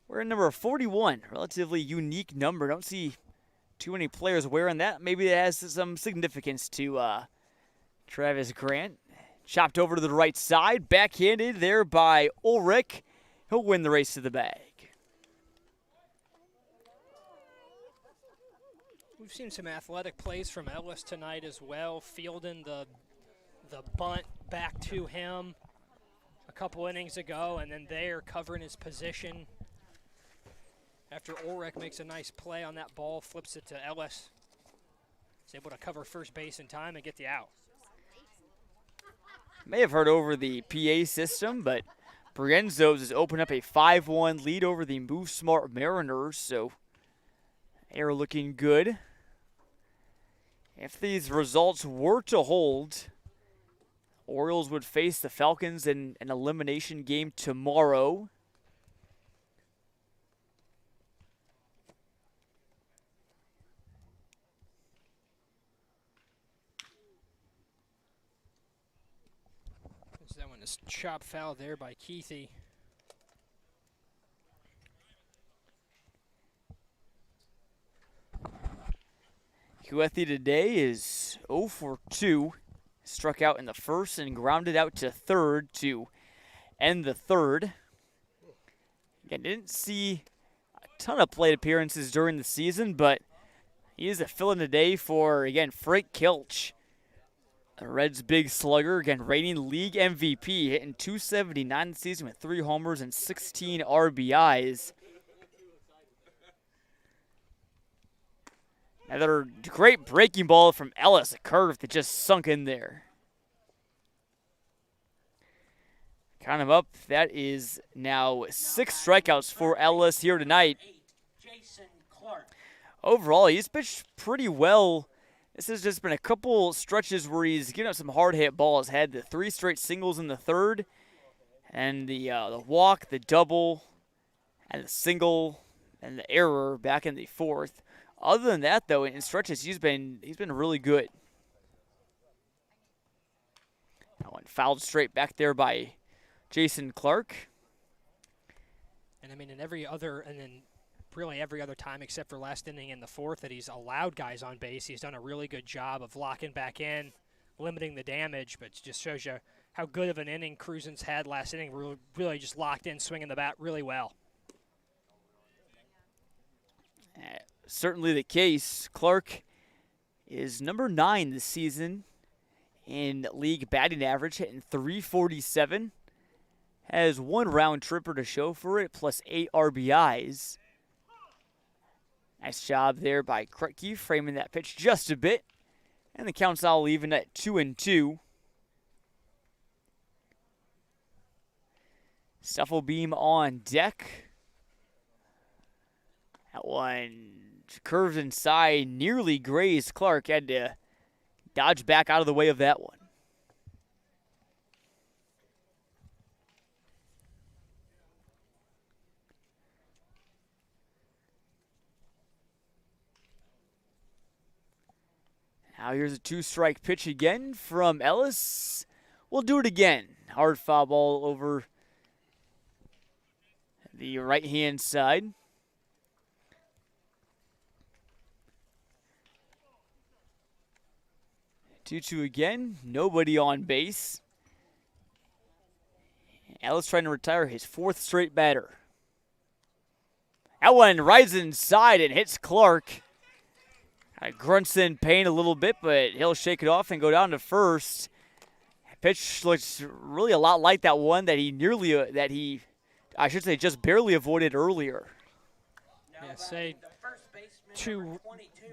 We're at number 41, relatively unique number. Don't see too many players wearing that. Maybe it has some significance to Travis Grant. Chopped over to the right side, backhanded there by Ulrich. He'll win the race to the bag. We've seen some athletic plays from Ellis tonight as well, fielding the bunt back to him a couple innings ago, and then there covering his position after Ulrich makes a nice play on that ball, flips it to Ellis. He's able to cover first base in time and get the out. May have heard over the PA system, but Brienzo's has opened up a 5-1 lead over the Move Smart Mariners, so they are looking good. If these results were to hold, Orioles would face the Falcons in an elimination game tomorrow. That one is chopped foul there by Keithy. Kuethi today is 0 for 2. Struck out in the first and grounded out to third to end the third. Again, didn't see a ton of plate appearances during the season, but he is a fill-in today for, again, Frank Kilch. The Reds' big slugger, again, reigning league MVP, hitting .279 this season with 3 homers and 16 RBIs. Another great breaking ball from Ellis, a curve that just sunk in there. Count him up. That is now 6 strikeouts for Ellis here tonight. overall, he's pitched pretty well. This has just been a couple stretches where he's given up some hard-hit balls. Had the 3 straight singles in the third, and the walk, the double, and the single, and the error back in the fourth. Other than that, though, in stretches, he's been really good. That one fouled straight back there by Jason Clark. And I mean, really every other time except for last inning in the fourth that he's allowed guys on base, he's done a really good job of locking back in, limiting the damage, but it just shows you how good of an inning Crusens had last inning. Really just locked in, swinging the bat really well. Certainly the case. Clark is number 9 this season in league batting average, hitting .347. Has 1 round tripper to show for it, plus 8 RBIs. Nice job there by Krutke, framing that pitch just a bit. And the count's all even at 2-2. Stufflebeam on deck. That one curves inside, nearly grazed Clark. Had to dodge back out of the way of that one. Now here's a 2-strike pitch again from Ellis. We'll do it again. Hard foul ball over the right-hand side. 2-2 again. Nobody on base. Ellis trying to retire his 4th straight batter. That one rides inside and hits Clark. Grunts in pain a little bit, but he'll shake it off and go down to first. Pitch looks really a lot like that one that he just barely avoided earlier. Yeah, say 2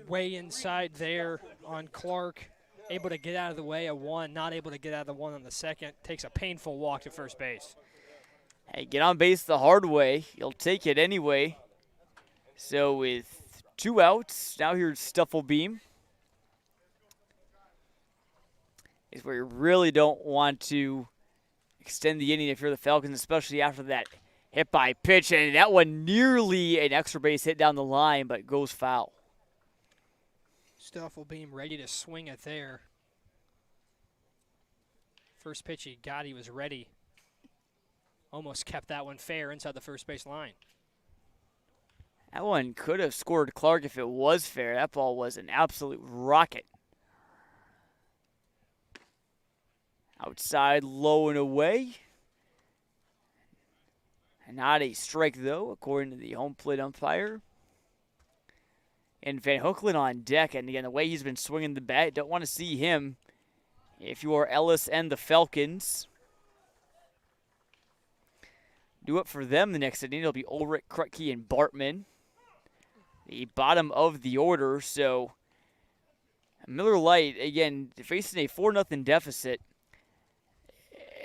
way inside there on Clark. Able to get out of the way of one, not able to get out of the one on the second. Takes a painful walk to first base. Hey, get on base the hard way. You'll take it anyway. So with 2 outs, now here's Stufflebeam. Is where you really don't want to extend the inning if you're the Falcons, especially after that hit by pitch. And that one nearly an extra base hit down the line, but goes foul. Stufflebeam ready to swing it there. First pitch he got, he was ready. Almost kept that one fair inside the first base line. That one could have scored Clark if it was fair. That ball was an absolute rocket. Outside, low and away. And not a strike, though, according to the home plate umpire. And Van Hookland on deck. And again, the way he's been swinging the bat, don't want to see him if you are Ellis and the Falcons. Do it for them the next inning. It'll be Ulrich, Krutke, and Bartman. The bottom of the order. So Miller Lite, again, facing a 4-0 deficit.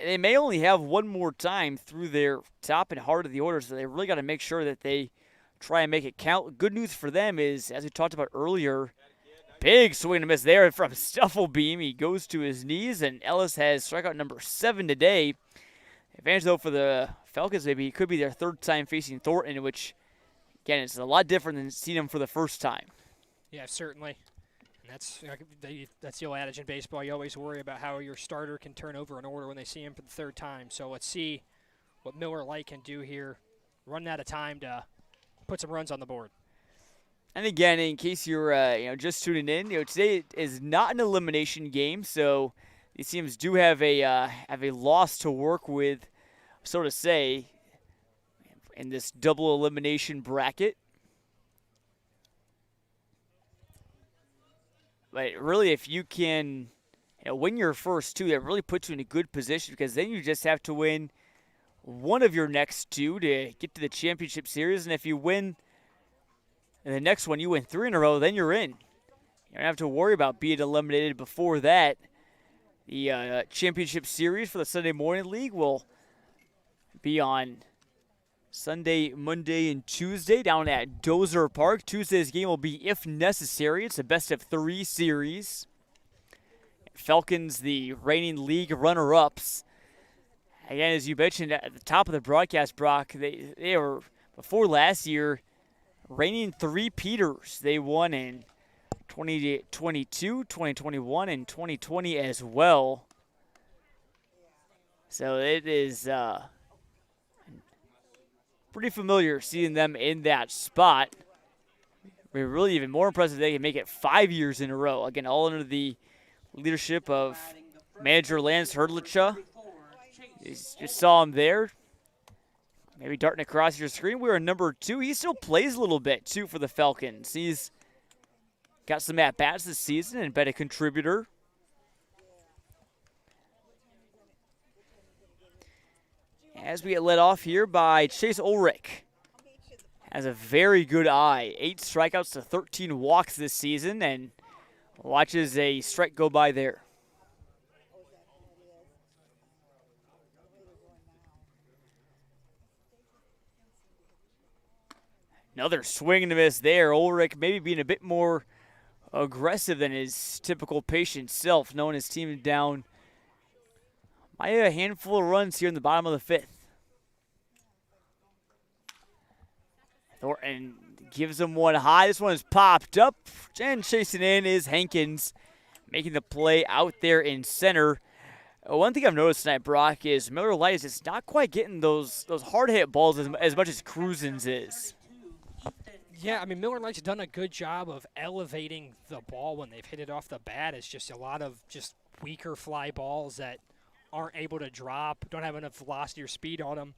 They may only have one more time through their top and heart of the order, so they really got to make sure that they try and make it count. Good news for them is, as we talked about earlier, big swing and miss there from Stufflebeam. He goes to his knees, and Ellis has strikeout number 7 today. Advantage, though, for the Falcons, maybe it could be their 3rd time facing Thornton, which, again, it's a lot different than seeing him for the first time. Yeah, certainly. And that's the old adage in baseball. You always worry about how your starter can turn over an order when they see him for the 3rd time. So let's see what Miller Lite can do here. Running out of time to put some runs on the board. And again, in case you're just tuning in, today is not an elimination game, so these teams do have a loss to work with, so to say, in this double elimination bracket. But really, if you can win your first 2, that really puts you in a good position, because then you just have to win one of your next 2 to get to the championship series. And if you win the next one, you win 3 in a row, then you're in. You don't have to worry about being eliminated before that. The championship series for the Sunday Morning League will be on Sunday, Monday, and Tuesday down at Dozer Park. Tuesday's game will be if necessary. It's a best-of-3 series. Falcons, the reigning league runner-ups. Again, as you mentioned at the top of the broadcast, Brock, they were, before last year, reigning three-peaters. They won in 2022, 2021, and 2020 as well. So it is pretty familiar seeing them in that spot. We're really even more impressive they can make it 5 years in a row. Again, all under the leadership of manager Lance Herdlicha. You just saw him there. Maybe darting across your screen. We were number 2. He still plays a little bit, too, for the Falcons. He's got some at-bats this season and been a contributor. As we get led off here by Chase Ulrich. Has a very good eye. 8 strikeouts to 13 walks this season, and watches a strike go by there. Another swing and a miss there. Ulrich maybe being a bit more aggressive than his typical patient self, knowing his team is down by a handful of runs here in the bottom of the 5th. Thornton gives him one high. This one is popped up, and chasing in is Hankins, making the play out there in center. One thing I've noticed tonight, Brock, is Miller Lite is just not quite getting those hard-hit balls as much as Crusens is. Yeah, I mean, Miller Lite's done a good job of elevating the ball when they've hit it off the bat. It's just a lot of just weaker fly balls that aren't able to drop, don't have enough velocity or speed on them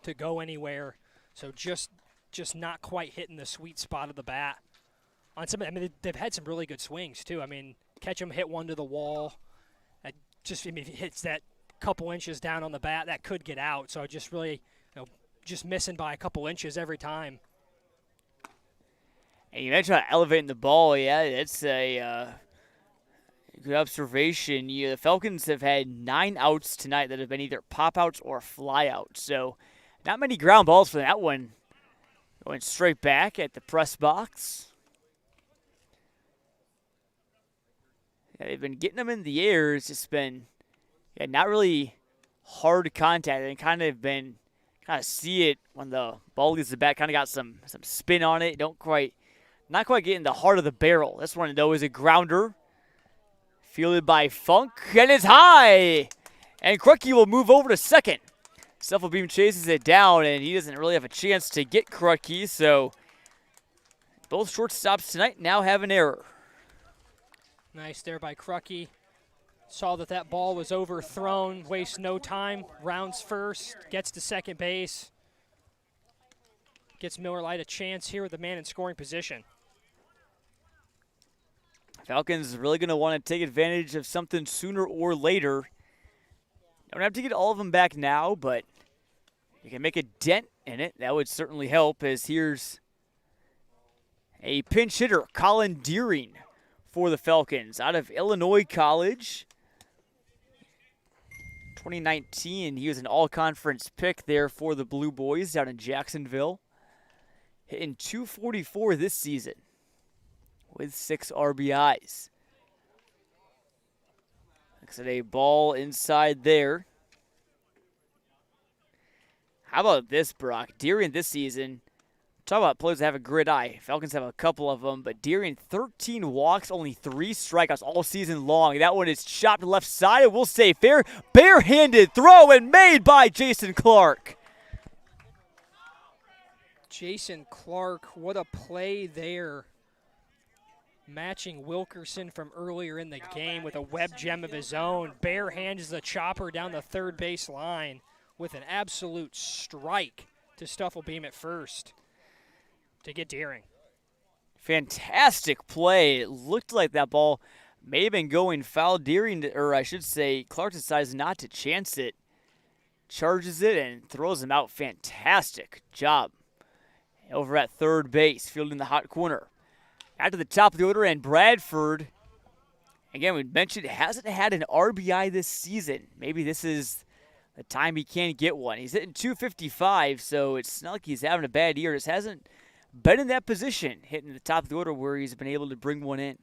to go anywhere. So just not quite hitting the sweet spot of the bat. On some, I mean, they've had some really good swings too. I mean, catch them hit one to the wall. If it hits that couple inches down on the bat, that could get out. So just really, just missing by a couple inches every time. And you mentioned about elevating the ball. Yeah, it's a good observation. The Falcons have had 9 outs tonight that have been either pop-outs or fly-outs. So not many ground balls for that one. Going straight back at the press box. Yeah, they've been getting them in the air. It's just been not really hard contact. And kind of see it when the ball leaves the bat. Kind of got some spin on it. Not quite getting the heart of the barrel. This one, though, is a grounder. Fielded by Funk, and it's high! And Krucki will move over to second. Stufflebeam chases it down, and he doesn't really have a chance to get Krucki, so both shortstops tonight now have an error. Nice there by Krucki. Saw that ball was overthrown, wastes no time, rounds first, gets to second base. Gets Miller Lite a chance here with the man in scoring position. Falcons really going to want to take advantage of something sooner or later. Don't have to get all of them back now, but you can make a dent in it. That would certainly help, as here's a pinch hitter, Colin Deering, for the Falcons. Out of Illinois College. 2019, he was an all-conference pick there for the Blue Boys down in Jacksonville. Hitting .244 this season with 6 RBIs. Looks at a ball inside there. How about this, Brock? Deering this season, talk about players that have a good eye. Falcons have a couple of them, but Deering, 13 walks, only 3 strikeouts all season long. That one is chopped left side, and we'll say fair. Barehanded throw and made by Jason Clark. Jason Clark, what a play there. Matching Wilkerson from earlier in the game with a web gem of his own. Barehands the chopper down the third base line with an absolute strike to Stufflebeam at first to get Deering. Fantastic play. It looked like that ball may have been going foul. Deering, or I should say, Clark decides not to chance it. Charges it and throws him out. Fantastic job over at third base, fielding the hot corner. Out to the top of the order, and Bradford, again, we mentioned, hasn't had an RBI this season. Maybe this is the time he can get one. He's hitting 255, so it's not like he's having a bad year. Just hasn't been in that position, hitting the top of the order where he's been able to bring one in.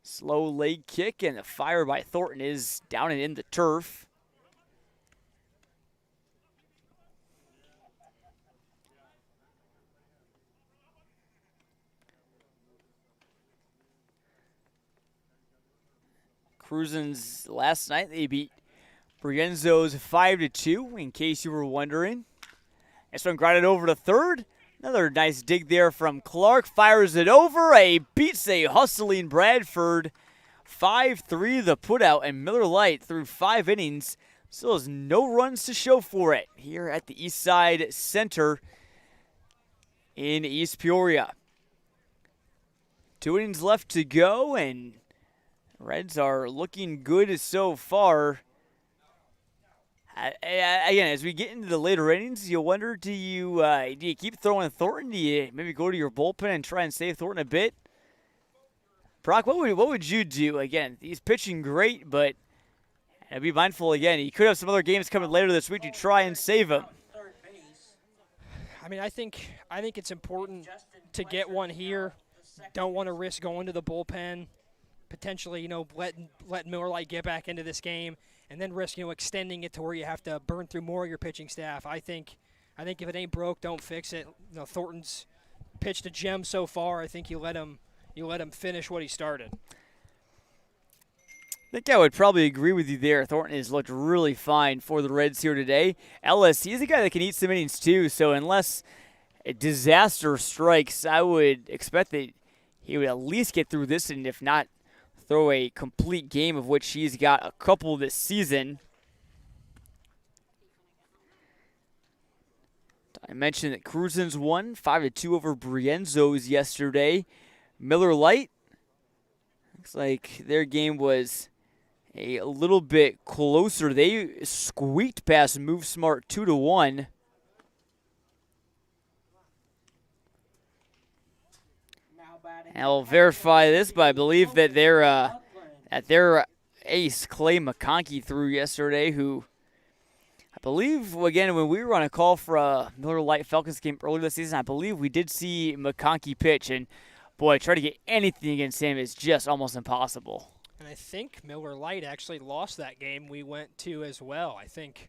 Slow leg kick, and the fire by Thornton is down and in the turf. Crusens last night, they beat Brienzo's 5-2, in case you were wondering. This one grounded over to third. Another nice dig there from Clark. Fires it over. Beats a hustling Bradford. 5-3 the putout, and Miller Lite through 5 innings still has no runs to show for it here at the Eastside Center in East Peoria. 2 innings left to go, and Reds are looking good so far. Again, as we get into the later innings, you wonder, do you keep throwing Thornton? Do you maybe go to your bullpen and try and save Thornton a bit? Brock, what would you do? Again, he's pitching great, but be mindful again. He could have some other games coming later this week to try and save him. I mean, I think it's important to get one here. Don't want to risk going to the bullpen, potentially, letting Miller Lite get back into this game, and then risk, extending it to where you have to burn through more of your pitching staff. I think if it ain't broke, don't fix it. Thornton's pitched a gem so far. I think you let him finish what he started. I think I would probably agree with you there. Thornton has looked really fine for the Reds here today. Ellis, he's a guy that can eat some innings too, so unless a disaster strikes, I would expect that he would at least get through this, and if not, throw a complete game, of which he's got a couple this season. I mentioned that Crusens won 5-2 over Brienzo's yesterday. Miller Lite, looks like their game was a little bit closer. They squeaked past Move Smart 2-1. I'll verify this, but I believe that their ace, Clay McConkey, threw yesterday, who I believe, again, when we were on a call for a Miller Lite Falcons game earlier this season, I believe we did see McConkey pitch, and boy, try to get anything against him is just almost impossible. And I think Miller Lite actually lost that game we went to as well, I think.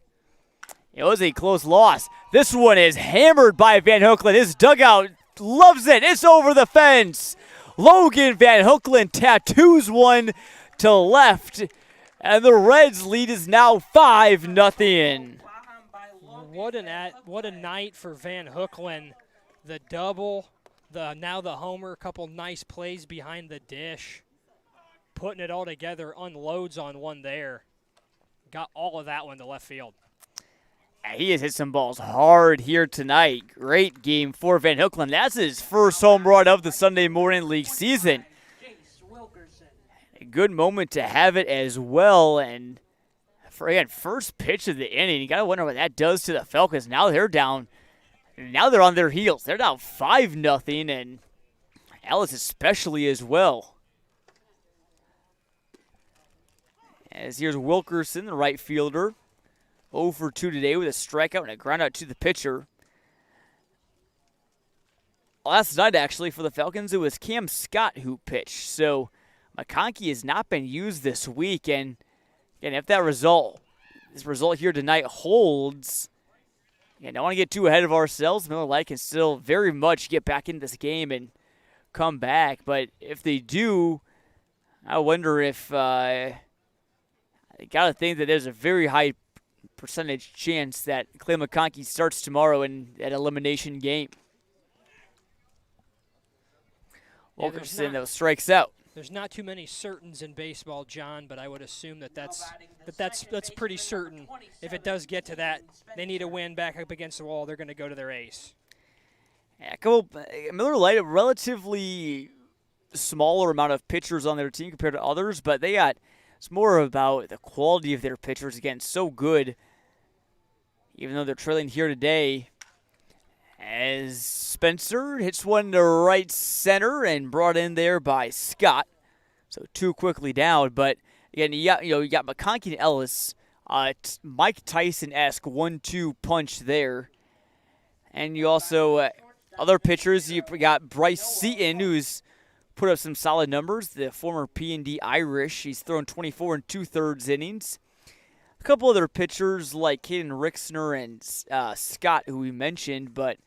It was a close loss. This one is hammered by Van Hookland. His dugout loves it. It's over the fence. Logan Van Hookland tattoos one to left, and the Reds' lead is now 5-0. What a night for Van Hookland. The double, now the homer, a couple nice plays behind the dish. Putting it all together, unloads on one there. Got all of that one to left field. He has hit some balls hard here tonight. Great game for Van Hookland. That's his first home run of the Sunday Morning League season. A good moment to have it as well. And for, again, first pitch of the inning, you got to wonder what that does to the Falcons. Now they're down. Now they're on their heels. They're down 5-0, and Ellis especially as well. As here's Wilkerson, the right fielder. 0 for 2 today with a strikeout and a groundout to the pitcher. Last night, actually, for the Falcons, it was Cam Scott who pitched. So McConkey has not been used this week. And if this result here tonight holds, don't want to get too ahead of ourselves. Miller Lite can still very much get back in this game and come back. But if they do, I wonder if I got to think that there's a very high percentage chance that Clay McConkey starts tomorrow in that elimination game. Wilkerson, though, strikes out. There's not too many certains in baseball, John, but I would assume that's pretty certain. If it does get to that, they need a win back up against the wall. They're going to go to their ace. Miller Lite, a relatively smaller amount of pitchers on their team compared to others, but it's more about the quality of their pitchers. Again, so good, even though they're trailing here today. As Spencer hits one to right center and brought in there by Scott. So 2 quickly down. But again, you got McConkey and Ellis. Mike Tyson-esque 1-2 punch there. And you also, other pitchers, you got Bryce Seaton, who's put up some solid numbers, the former P&D Irish. He's thrown 24 2/3 innings. A couple other pitchers like Caden Rixner and Scott, who we mentioned, but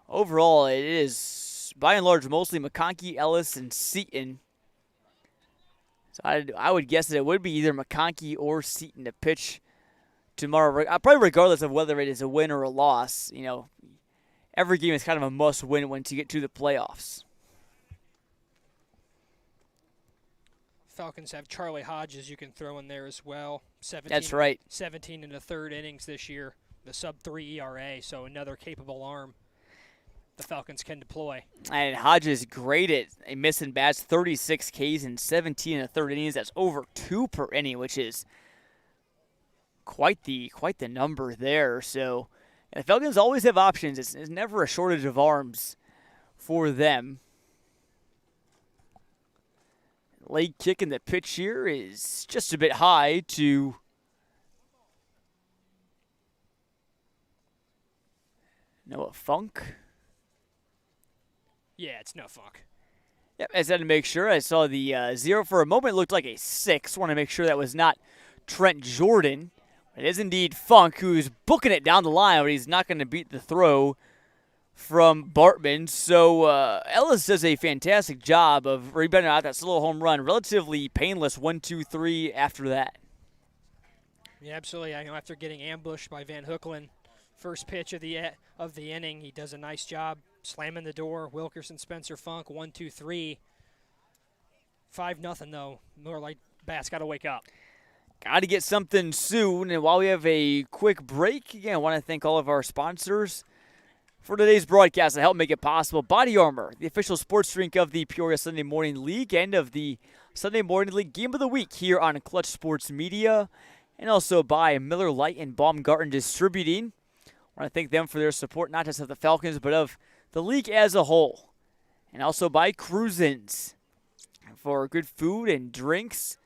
overall it is, by and large, mostly McConkey, Ellis, and Seaton. So I would guess that it would be either McConkey or Seaton to pitch tomorrow, probably regardless of whether it is a win or a loss. Every game is kind of a must-win once you get to the playoffs. Falcons have Charlie Hodges you can throw in there as well. 17, That's right. 17 1/3 innings this year, the sub-3 ERA, so another capable arm the Falcons can deploy. And Hodges great at missing bats, 36 Ks in 17 1/3 innings. That's over 2 per inning, which is quite the number there. So the Falcons always have options. It's never a shortage of arms for them. Leg kick in the pitch here is just a bit high to Noah Funk. Yeah, it's no Funk. Yep, I had to make sure. I saw the 0 for a moment. It looked like a 6. Want to make sure that was not Trent Jordan. It is indeed Funk, who's booking it down the line, but he's not going to beat the throw from Bartman. So Ellis does a fantastic job of rebounding out that slow home run. Relatively painless 1-2-3 after that. Yeah, absolutely. I know after getting ambushed by Van Hookland, first pitch of the inning, he does a nice job slamming the door. Wilkerson, Spencer Funk, 1-2-3. 5-0 though. Miller Lite bats got to wake up. Got to get something soon. And while we have a quick break, again, I want to thank all of our sponsors for today's broadcast to help make it possible. BodyArmor, the official sports drink of the Peoria Sunday Morning League and of the Sunday Morning League Game of the Week here on Clutch Sports Media, and also by Miller Lite and Baumgarten Distributing. I want to thank them for their support, not just of the Falcons, but of the league as a whole. And also by Crusens for good food and drinks.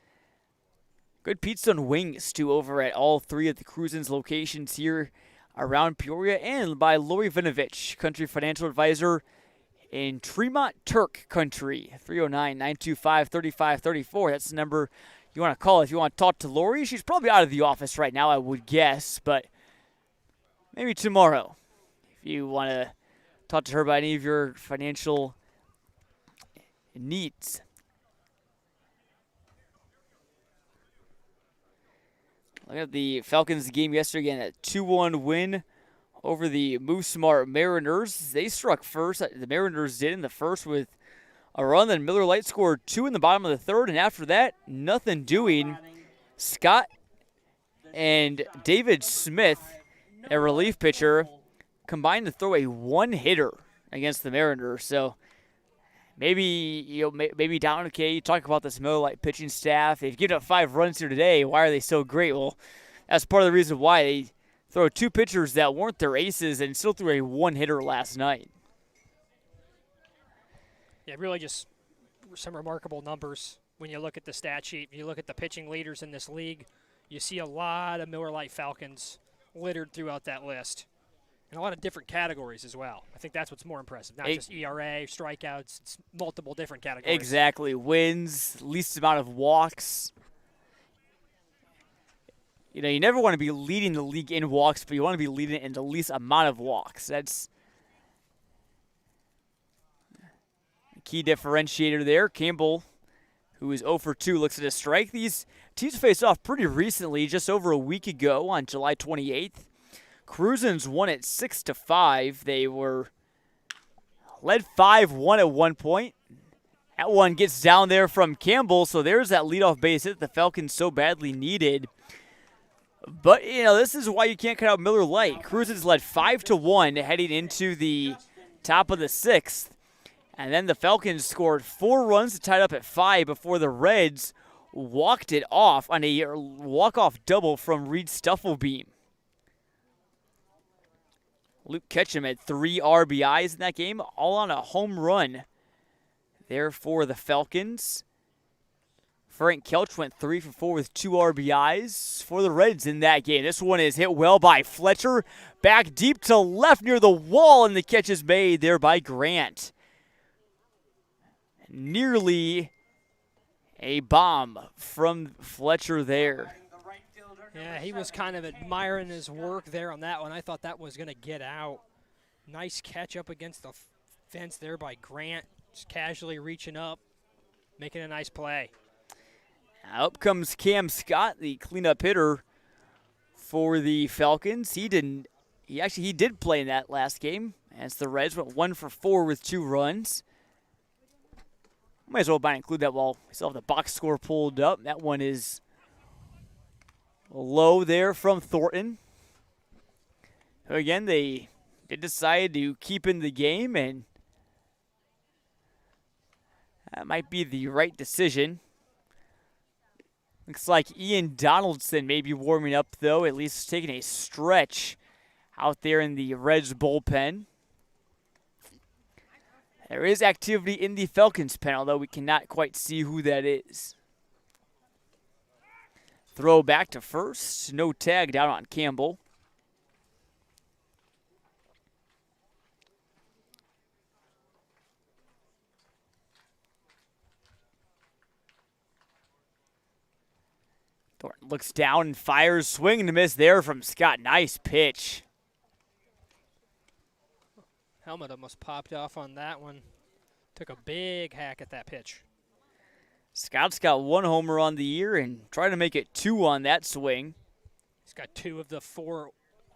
Good pizza and wings, too, over at all 3 of the Crusens locations here around Peoria, and by Lori Vinovich, Country Financial Advisor in Tremont Turk Country, 309-925-3534. That's the number you want to call if you want to talk to Lori. She's probably out of the office right now, I would guess, but maybe tomorrow if you want to talk to her about any of your financial needs. Look at the Falcons game yesterday, again, a 2-1 win over the Move Smart Mariners. They struck first. The Mariners did in the first with a run. Then Miller Lite scored 2 in the bottom of the third, and after that, nothing doing. Scott and David Smith, a relief pitcher, combined to throw a one-hitter against the Mariners. So maybe down. Okay, you talk about this Miller Lite pitching staff. They've given up 5 runs here today. Why are they so great? Well, that's part of the reason why they throw 2 pitchers that weren't their aces and still threw a one-hitter last night. Yeah, really just some remarkable numbers when you look at the stat sheet. You look at the pitching leaders in this league, you see a lot of Miller Lite Falcons littered throughout that list. And a lot of different categories as well. I think that's what's more impressive. Not just ERA, strikeouts, it's multiple different categories. Exactly. Wins, least amount of walks. You never want to be leading the league in walks, but you want to be leading it in the least amount of walks. That's the key differentiator there. Campbell, who is 0 for 2, looks at a strike. These teams faced off pretty recently, just over a week ago on July 28th. Crusens won it 6-5. They were led 5-1 at one point. That one gets down there from Campbell, so there's that leadoff base hit the Falcons so badly needed. But, this is why you can't cut out Miller Lite. Crusens led 5-1 heading into the top of the 6th. And then the Falcons scored 4 runs to tie it up at 5 before the Reds walked it off on a walk-off double from Reed Stufflebeam. Luke Ketchum had 3 RBIs in that game, all on a home run there for the Falcons. Frank Kelch went 3 for 4 with 2 RBIs for the Reds in that game. This one is hit well by Fletcher. Back deep to left near the wall, and the catch is made there by Grant. Nearly a bomb from Fletcher there. Yeah, he was kind of admiring his work there on that one. I thought that was going to get out. Nice catch up against the fence there by Grant. Just casually reaching up, making a nice play. Up comes Cam Scott, the cleanup hitter for the Falcons. He did play in that last game as the Reds went 1 for 4 with 2 runs. Might as well include that while we still have the box score pulled up. That one is low there from Thornton. Again, they did decide to keep in the game, and that might be the right decision. Looks like Ian Donaldson may be warming up, though, at least taking a stretch out there in the Reds bullpen. There is activity in the Falcons pen, although we cannot quite see who that is. Throw back to first. No tag down on Campbell. Thornton looks down and fires. Swing and a miss there from Scott. Nice pitch. Helmet almost popped off on that one. Took a big hack at that pitch. Scott's got 1 homer on the year and trying to make it 2 on that swing. He's got 2 of the 4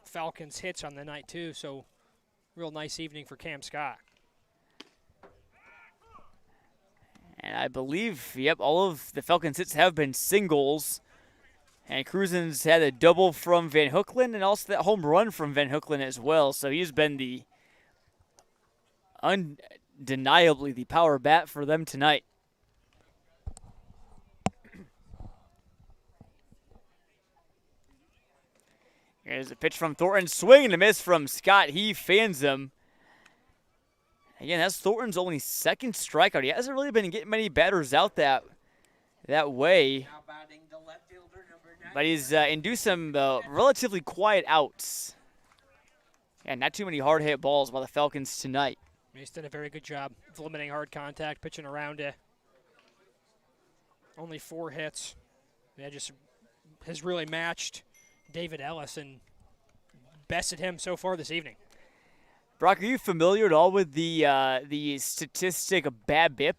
Falcons hits on the night, too, so real nice evening for Cam Scott. And I believe, all of the Falcons hits have been singles. And Crusens had a double from Van Hookland and also that home run from Van Hookland as well. So he's been the undeniably the power bat for them tonight. Here's a pitch from Thornton. Swing and a miss from Scott. He fans him. Again, that's Thornton's only 2nd strikeout. He hasn't really been getting many batters out that way. But he's induced some relatively quiet outs. And not too many hard hit balls by the Falcons tonight. He's done a very good job of limiting hard contact, pitching around it. Only 4 hits. Yeah, just has really matched David Ellis and bested him so far this evening. Brock, are you familiar at all with the statistic of BABIP?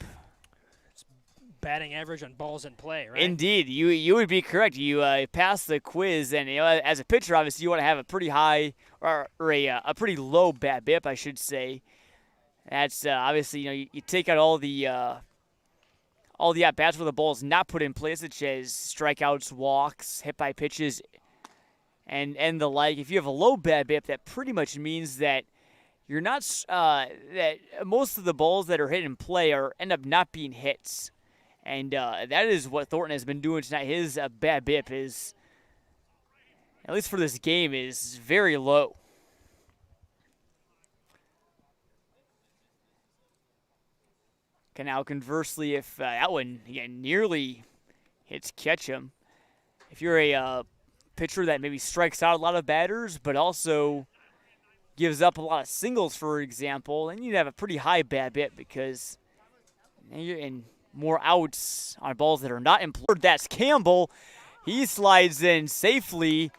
Batting average on balls in play, right? Indeed, you would be correct. You passed the quiz, and as a pitcher, obviously, you want to have a pretty high or a pretty low BABIP, I should say. That's obviously, you take out all the at bats where the ball is not put in play, such as strikeouts, walks, hit by pitches, and the like. If you have a low BABIP, that pretty much means that you're not that most of the balls that are hit in play end up not being hits. And that is what Thornton has been doing tonight. His BABIP is, at least for this game, is very low. Okay, now conversely, if that one nearly hits Ketchum, if you're a pitcher that maybe strikes out a lot of batters but also gives up a lot of singles, for example, then you'd have a pretty high BABIP because you're in more outs on balls that are not employed. That's Campbell. He slides in safely.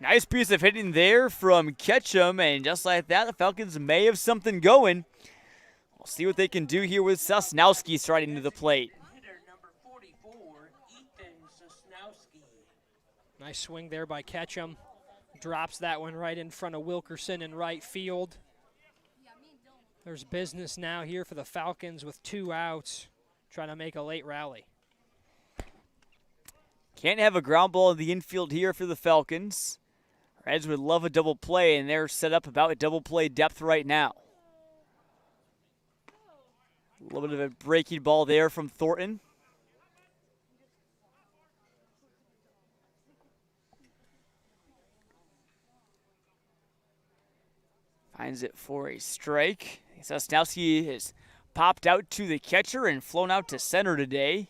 Nice piece of hitting there from Ketchum, and just like that, the Falcons may have something going. We'll see what they can do here with Sosnowski striding to the plate. Hitter number 44, Ethan Sosnowski. Nice swing there by Ketchum. Drops that one right in front of Wilkerson in right field. There's business now here for the Falcons with 2 outs. Trying to make a late rally. Can't have a ground ball in the infield here for the Falcons. Reds would love a double play, and they're set up about a double play depth right now. A little bit of a breaking ball there from Thornton. Finds it for a strike. Sosnowski has popped out to the catcher and flown out to center today.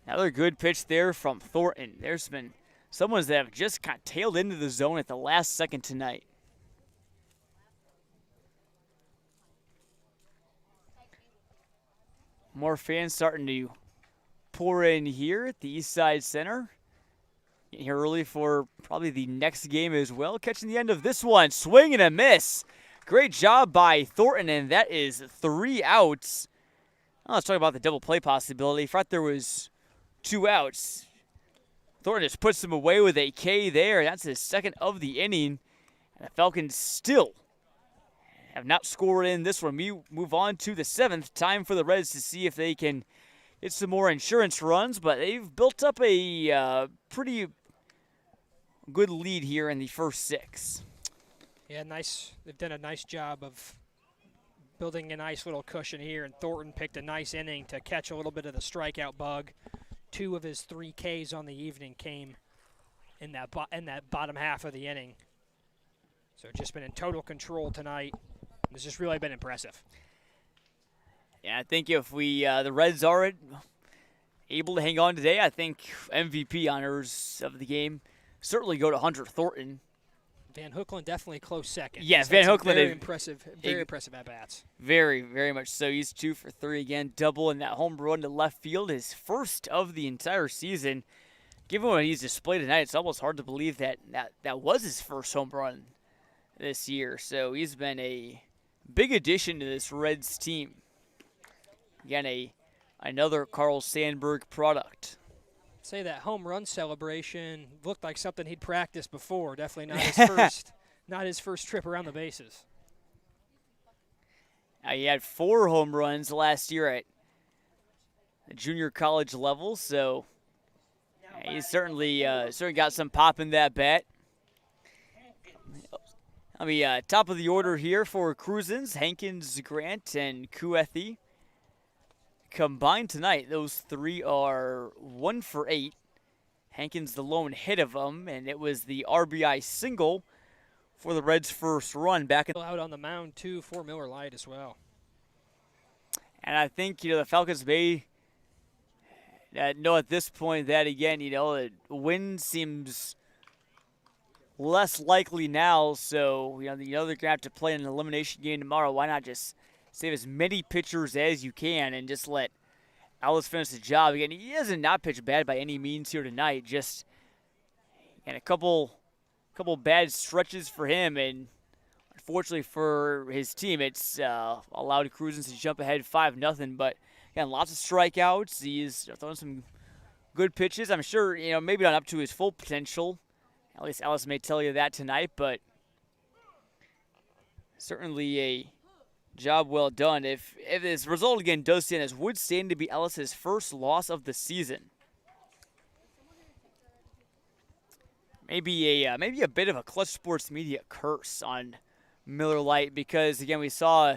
Another good pitch there from Thornton. There's been some ones that have just kind of tailed into the zone at the last second tonight. More fans starting to pour in here at the Eastside Center. Getting here early for probably the next game as well. Catching the end of this one. Swing and a miss. Great job by Thornton, and that is 3 outs. Now let's talk about the double play possibility. I thought there was 2 outs. Thornton just puts him away with a K there. That's his second of the inning. And the Falcons still have not scored in this one. We move on to the 7th. Time for the Reds to see if they can get some more insurance runs, but they've built up a pretty good lead here in the first 6. Yeah, nice. They've done a nice job of building a nice little cushion here, and Thornton picked a nice inning to catch a little bit of the strikeout bug. 2 of his 3 Ks on the evening came in that bottom half of the inning. So just been in total control tonight. It's just really been impressive. Yeah, I think if the Reds are able to hang on today, I think MVP honors of the game certainly go to Hunter Thornton. Van Hookland definitely close second. Yes, Van Hookland. Very impressive at-bats. Very, very much so. He's 2 for 3 again, double in that home run to left field, his first of the entire season. Given what he's displayed tonight, it's almost hard to believe that was his first home run this year. So he's been a big addition to this Reds team. Again, another Carl Sandburg product. Say that home run celebration looked like something he'd practiced before. Definitely not his first trip around the bases. He had 4 home runs last year at the junior college level, so he's certainly got some pop in that bat. I mean, top of the order here for Crusens, Hankins, Grant, and Kuethi. Combined tonight, those 3 are 1 for 8. Hankins the lone hit of them, and it was the RBI single for the Reds' first run back in. Out on the mound too for Miller Lite as well. And I think the Falcons may know at this point that again the win seems less likely now. So they're gonna have to play an elimination game tomorrow. Why not just save as many pitchers as you can and just let Ellis finish the job. Again, he hasn't not pitched bad by any means here tonight. Just a couple bad stretches for him, and unfortunately for his team, it's allowed Crusens to jump ahead 5-0. But again, lots of strikeouts. He's throwing some good pitches. I'm sure maybe not up to his full potential. At least Ellis may tell you that tonight, but certainly a job well done. If this result again does stand, as would stand to be Ellis's first loss of the season. Maybe a bit of a Clutch Sports Media curse on Miller Lite, because again we saw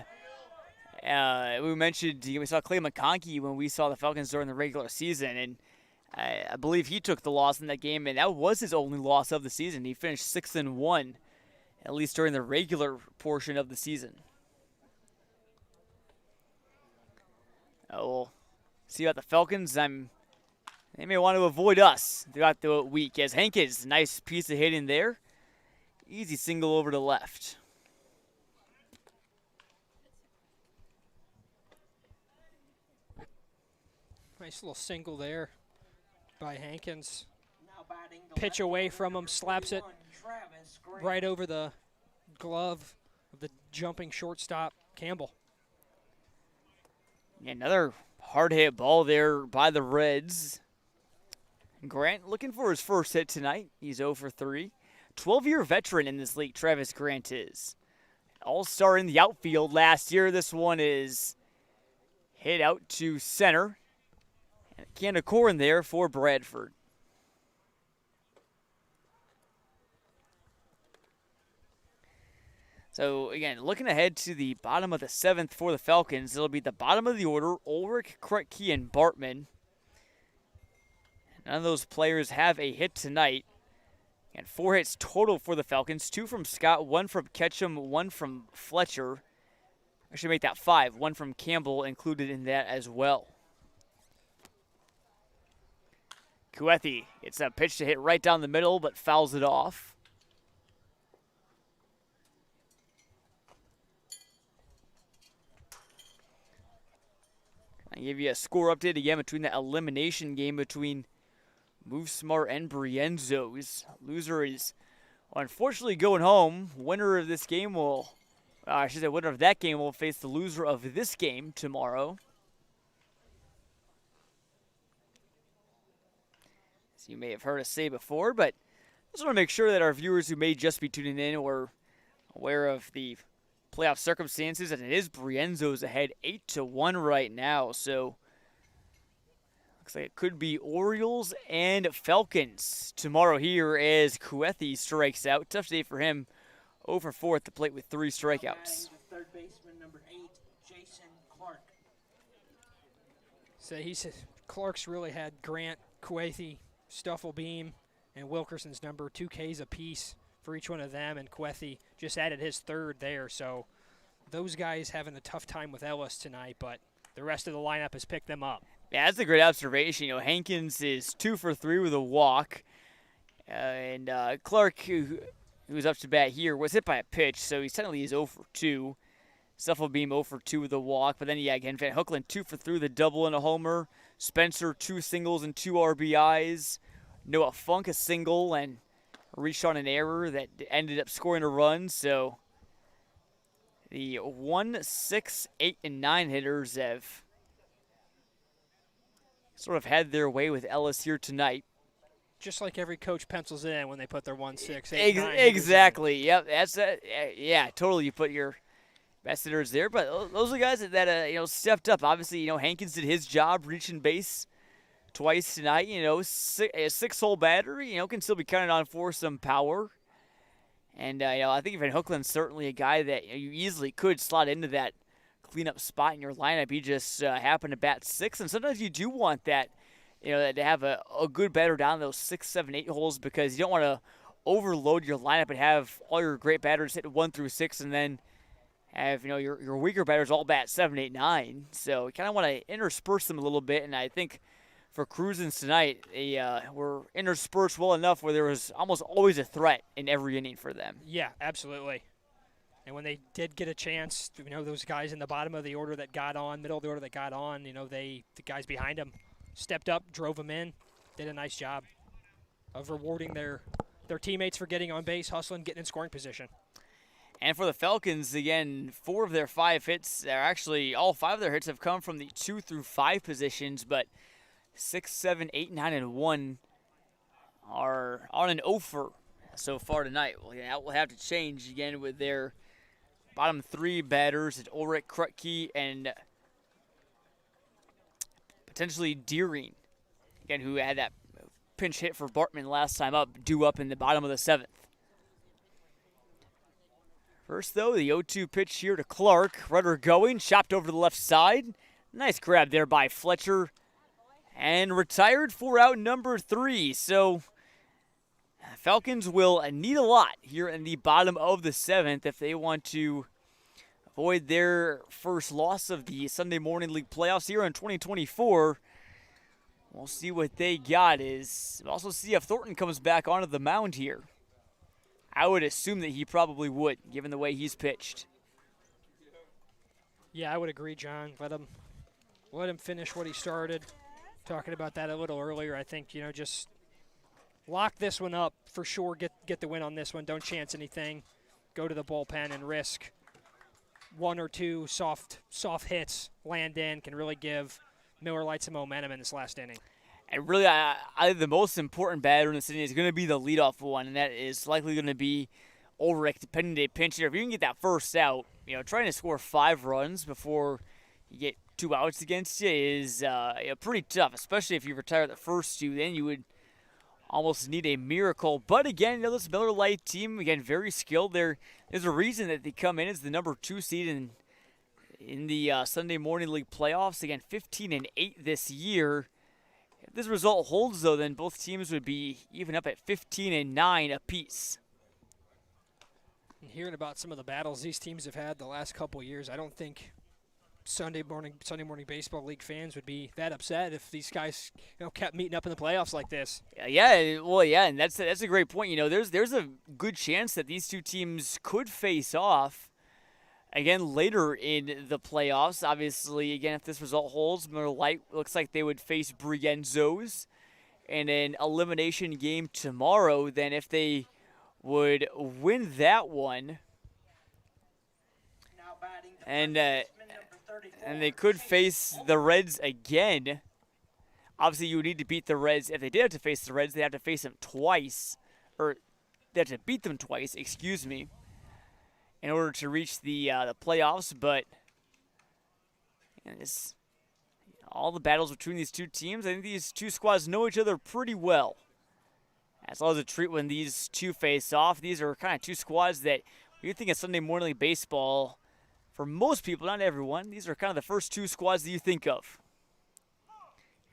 we saw Clay McConkey when we saw the Falcons during the regular season, and I believe he took the loss in that game, and that was his only loss of the season. He finished 6-1, at least during the regular portion of the season. We'll see about the Falcons. They may want to avoid us throughout the week, as Hankins, nice piece of hitting there. Easy single over to left. Nice little single there by Hankins. Pitch away from him, slaps it right over the glove of the jumping shortstop, Campbell. Another hard-hit ball there by the Reds. Grant looking for his first hit tonight. He's 0 for 3. 12-year veteran in this league, Travis Grant is. All-star in the outfield last year. This one is hit out to center. And a can of corn there for Bradford. So, again, looking ahead to the bottom of the 7th for the Falcons, it'll be the bottom of the order, Ulrich, Kretke, and Bartman. None of those players have a hit tonight. And 4 hits total for the Falcons, 2 from Scott, 1 from Ketchum, 1 from Fletcher. I should make that 5, 1 from Campbell included in that as well. Kuethi gets a pitch to hit right down the middle, but fouls it off. I'll give you a score update again between the elimination game between Move Smart and Brienzo's. Loser is unfortunately going home. Winner of this game will, I should say, winner of that game will face the loser of this game tomorrow. As you may have heard us say before, but I just want to make sure that our viewers who may just be tuning in were aware of the playoff circumstances, and it is Brienzo's ahead 8-1 right now. So looks like it could be Orioles and Falcons tomorrow here as Kuethi strikes out. Tough day for him. 0 for 4 at the plate with 3 strikeouts. Third baseman number 8, Jason Clark. So Clark's really had Grant, Kuethi, Stufflebeam, and Wilkerson's number 2 Ks apiece for each one of them, and Kuethi just added his 3rd there. So those guys having a tough time with Ellis tonight, but the rest of the lineup has picked them up. Yeah, that's a great observation. You know, Hankins is 2 for 3 with a walk, and Clark, who was up to bat here, was hit by a pitch, so he's technically 0 for 2. Stufflebeam 0 for 2 with a walk, but then again, Van Hookland 2 for 3 with a double and a homer. Spencer 2 singles and 2 RBIs. Noah Funk a single and reached on an error that ended up scoring a run. So the 1, 6, 8, and 9 hitters have sort of had their way with Ellis here tonight. Just like every coach pencils in when they put their 1, 6, 8, 9. Exactly. Yep. That's yeah. Totally. You put your best hitters there, but those are the guys that stepped up. Obviously, Hankins did his job, reaching base twice tonight. A 6-hole batter, can still be counted on for some power. And I think Van Hookland's certainly a guy that you easily could slot into that cleanup spot in your lineup. He just happened to bat 6, and sometimes you do want that, to have a good batter down those 6, 7, 8 holes, because you don't want to overload your lineup and have all your great batters hit 1 through 6, and then have your weaker batters all bat 7, 8, 9. So you kind of want to intersperse them a little bit, and I think for Crusens tonight, they were interspersed well enough where there was almost always a threat in every inning for them. Yeah, absolutely. And when they did get a chance, those guys in the bottom of the order that got on, middle of the order that got on, the guys behind them stepped up, drove them in, did a nice job of rewarding their teammates for getting on base, hustling, getting in scoring position. And for the Falcons, again, 4 of their 5 hits, all 5 of their hits have come from the 2 through 5 positions, but 6, 7, 8, 9, and 1 are on an 0 for so far tonight. Well, that will have to change again with their bottom 3 batters at Ulrich, Krutke, and potentially Deering, again, who had that pinch hit for Bartman last time up, due up in the bottom of the 7th. First, though, the 0-2 pitch here to Clark. Rudder going, chopped over to the left side. Nice grab there by Fletcher. And retired for out number 3. So Falcons will need a lot here in the bottom of the 7th if they want to avoid their first loss of the Sunday Morning League playoffs here in 2024. We'll see what they got. We'll also see if Thornton comes back onto the mound here. I would assume that he probably would, given the way he's pitched. Yeah, I would agree, John. Let him finish what he started. Talking about that a little earlier, I think, just lock this one up for sure. Get the win on this one. Don't chance anything. Go to the bullpen and risk 1 or 2 soft hits land in. Can really give Miller Lite some momentum in this last inning. And really, I the most important batter in this inning is going to be the leadoff one, and that is likely going to be Ulrich, depending on the pinch hitter. If you can get that first out, trying to score 5 runs before you get 2 outs against you is pretty tough, especially if you retire the first 2. Then you would almost need a miracle. But again, this Miller Lite team, again, very skilled. There's a reason that they come in as the number 2 seed in the Sunday Morning League playoffs. Again, 15-8 this year. If this result holds, though, then both teams would be even up at 15-9 apiece. And hearing about some of the battles these teams have had the last couple of years, I don't think Sunday morning baseball league fans would be that upset if these guys kept meeting up in the playoffs like this. Yeah, well, yeah, and that's a great point. There's a good chance that these two teams could face off again later in the playoffs. Obviously, again, if this result holds, Miller Lite looks like they would face Brienzos in an elimination game tomorrow. Then if they would win that one, Now batting the and first baseman, number 34, and they could face the Reds again. Obviously, you would need to beat the Reds. If they did have to face the Reds, they'd have to face them twice. Or they have to beat them twice, excuse me, in order to reach the playoffs. But all the battles between these two teams, I think these two squads know each other pretty well. As well as a treat when these two face off. These are kind of two squads that when you think of Sunday Morning League baseball, for most people, not everyone, these are kind of the first two squads that you think of.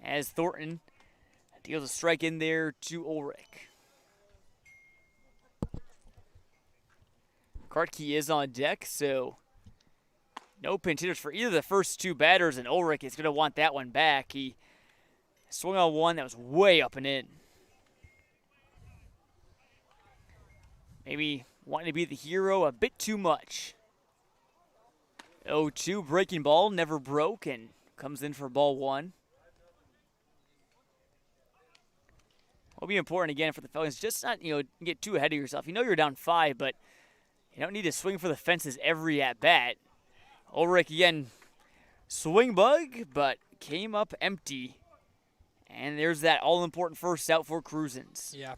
As Thornton deals a strike in there to Ulrich. Kartke is on deck, so no pinch hitters for either of the first two batters, and Ulrich is going to want that one back. He swung on one that was way up and in. Maybe wanting to be the hero a bit too much. 0-2, breaking ball, never broke, and comes in for ball one. Will be important again for the Falcons. Just not, get too ahead of yourself. You know you're down 5, but you don't need to swing for the fences every at bat. Ulrich again, swing bug, but came up empty. And there's that all-important first out for Crusens. Yeah,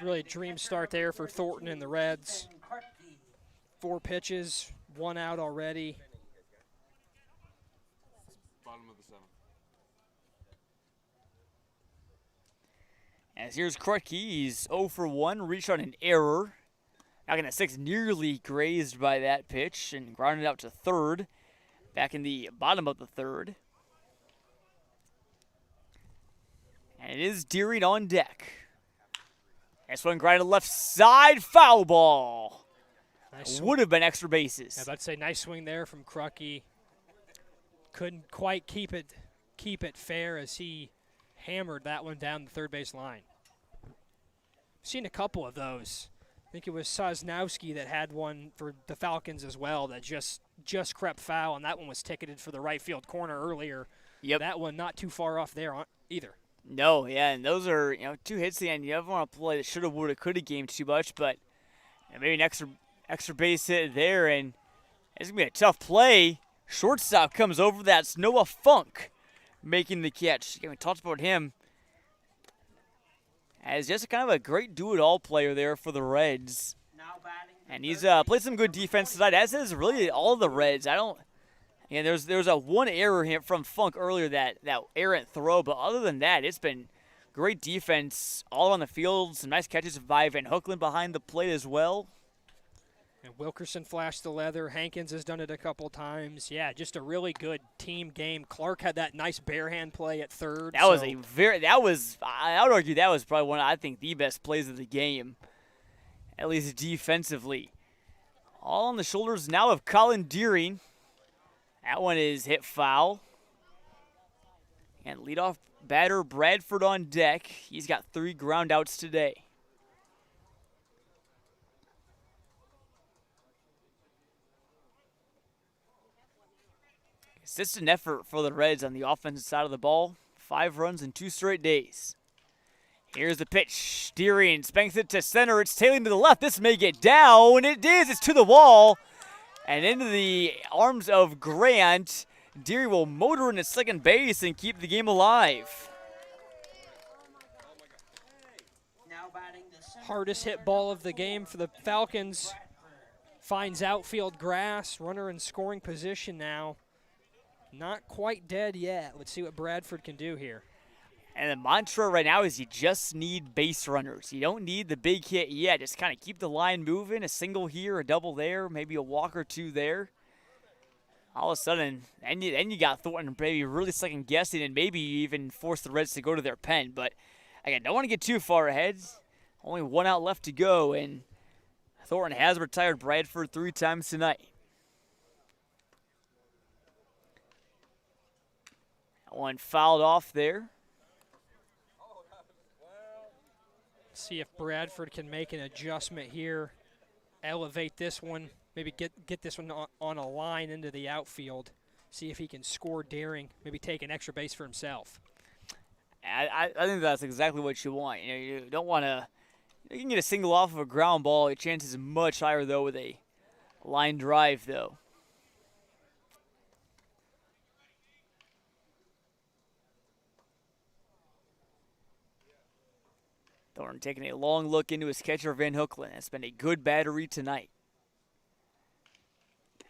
really a dream start there for Thornton and the Reds. 4 pitches, 1 out already. Bottom of the 7th. As here's Krutke, he's 0 for 1, reached on an error. Knocking at 6, nearly grazed by that pitch and grounded out to third. Back in the bottom of the 3rd. And it is Deering on deck. This one grounded left side, foul ball. Nice Would have been extra bases. I was about to say, nice swing there from Krutke. Couldn't quite keep it fair as he hammered that one down the third base line. Seen a couple of those. I think it was Sosnowski that had one for the Falcons as well that just crept foul, and that one was ticketed for the right field corner earlier. Yep. That one not too far off there either. No, yeah, and those are 2 hits at the end. You never want to play the shoulda, woulda, coulda game too much, but maybe an extra base hit there, and it's gonna be a tough play. Shortstop comes over. That's Noah Funk making the catch. We talked about him as just kind of a great do-it-all player there for the Reds. Now batting the And he's third played some good defense tonight, as is really all the Reds. There's a one error here from Funk earlier, that errant throw, but other than that, it's been great defense all on the field. Some nice catches by Van Hookland behind the plate as well. And Wilkerson flashed the leather. Hankins has done it a couple times. Yeah, just a really good team game. Clark had that nice bare hand play at third. I would argue that was probably one of, I think, the best plays of the game, at least defensively. All on the shoulders now of Colin Deering. That one is hit foul. And leadoff batter Bradford on deck. He's got 3 ground outs today. Consistent effort for the Reds on the offensive side of the ball. 5 runs in 2 straight days. Here's the pitch. Deering spanks it to center. It's tailing to the left. This may get down. It is. It's to the wall. And into the arms of Grant. Deering will motor into second base and keep the game alive. now batting the center Hardest hit fielder, ball number of the 4, game for the Falcons. Bradford. Finds outfield grass. Runner in scoring position now. Not quite dead yet. Let's see what Bradford can do here. And the mantra right now is you just need base runners. You don't need the big hit yet. Just kind of keep the line moving. A single here, a double there, maybe a walk or 2 there. All of a sudden, then you got Thornton maybe really second guessing and maybe even force the Reds to go to their pen. But again, don't want to get too far ahead. Only 1 out left to go, and Thornton has retired Bradford 3 times tonight. That one fouled off there. See if Bradford can make an adjustment here, elevate this one, maybe get this one on a line into the outfield, see if he can score daring, maybe take an extra base for himself. I think that's exactly what you want. You know, you don't want to. You can get a single off of a ground ball. Your chances are much higher though with a line drive though. Thornton taking a long look into his catcher, Van Hookland. It's been a good battery tonight.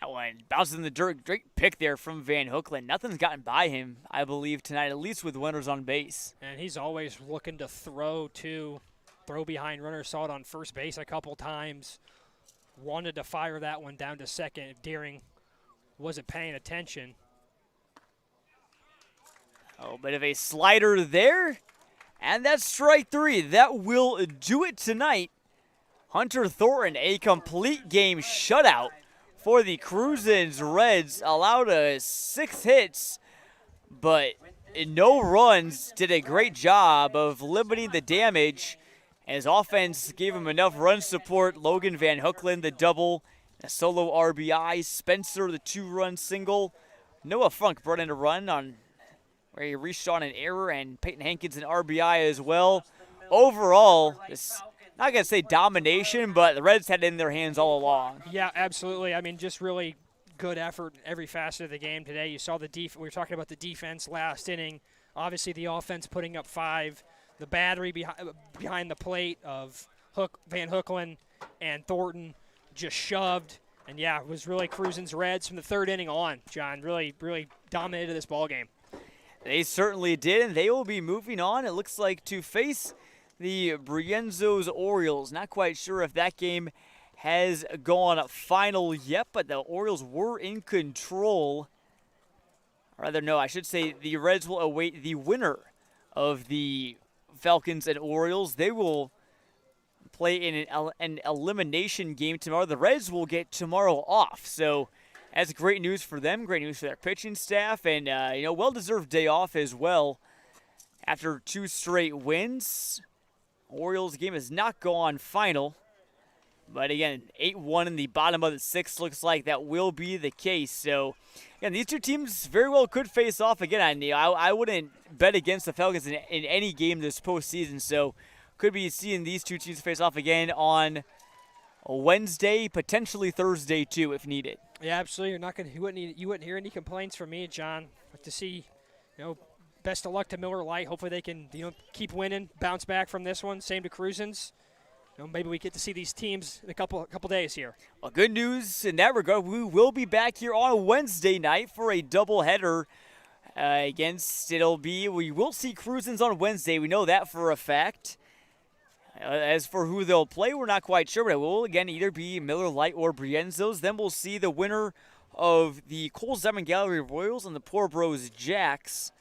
That one bounces in the dirt. Great pick there from Van Hookland. Nothing's gotten by him, I believe, tonight, at least with runners on base. And he's always looking to throw, too. Throw behind runners. Saw it on first base a couple times. Wanted to fire that one down to second if Deering wasn't paying attention. Oh, bit of a slider there. And that's strike three. That will do it tonight. Hunter Thornton, a complete game shutout for the Crusens Reds. Allowed 6 hits, but no runs. Did a great job of limiting the damage. As offense gave him enough run support. Logan Van Hookland, the double, a solo RBI. Spencer, the 2-run single. Noah Funk brought in a run on where he reached on an error, and Peyton Hankins an RBI as well. Overall, it's not going to say domination, but the Reds had it in their hands all along. Yeah, absolutely. I mean, just really good effort in every facet of the game today. You saw the we were talking about the defense last inning. Obviously, the offense putting up 5. The battery behind the plate of Van Hookland and Thornton just shoved. And, yeah, it was really Crusens Reds from the 3rd inning on, John. Really, really dominated this ball game. They certainly did, and they will be moving on, it looks like, to face the Brienzo's Orioles. Not quite sure if that game has gone final yet, but the Orioles were in control. Or rather, no, I should say the Reds will await the winner of the Falcons and Orioles. They will play in an elimination game tomorrow. The Reds will get tomorrow off, so that's great news for them, great news for their pitching staff, and well-deserved day off as well after 2 straight wins. Orioles game has not gone final, but again, 8-1 in the bottom of the 6th looks like that will be the case. So, again, these two teams very well could face off again. I wouldn't bet against the Falcons in any game this postseason, so could be seeing these two teams face off again on Wednesday, potentially Thursday too, if needed. Yeah, absolutely. You wouldn't hear any complaints from me, John. But to see, best of luck to Miller Lite. Hopefully they can, keep winning, bounce back from this one. Same to Crusens. Maybe we get to see these teams in a couple days here. Well, good news in that regard. We will be back here on Wednesday night for a doubleheader we will see Crusens on Wednesday. We know that for a fact. As for who they'll play, we're not quite sure, but it will, again, either be Miller Lite or Brienzo's. Then we'll see the winner of the Coles Diamond Gallery Royals and the Poor Bros Jacks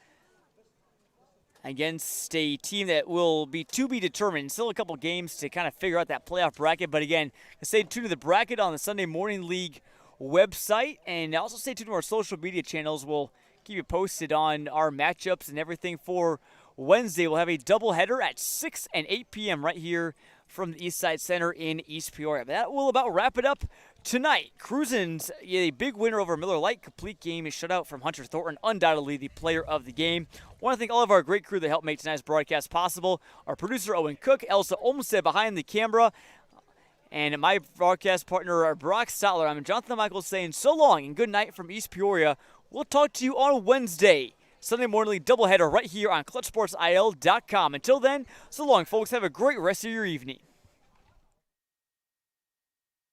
against a team that will be to be determined. Still a couple games to kind of figure out that playoff bracket, but again, stay tuned to the bracket on the Sunday Morning League website, and also stay tuned to our social media channels. We'll keep you posted on our matchups and everything for Wednesday. We'll have a doubleheader at 6 and 8 p.m. right here from the Eastside Center in East Peoria. But that will about wrap it up tonight. Crusens, a big winner over Miller Lite. Complete game is shutout from Hunter Thornton, undoubtedly the player of the game. I want to thank all of our great crew that helped make tonight's broadcast possible. Our producer, Owen Cook, Elsa Olmstead behind the camera, and my broadcast partner, Brock Stotler. I'm Jonathan Michaels saying so long and good night from East Peoria. We'll talk to you on Wednesday. Sunday Morning League doubleheader right here on ClutchSportsIL.com. Until then, so long, folks. Have a great rest of your evening.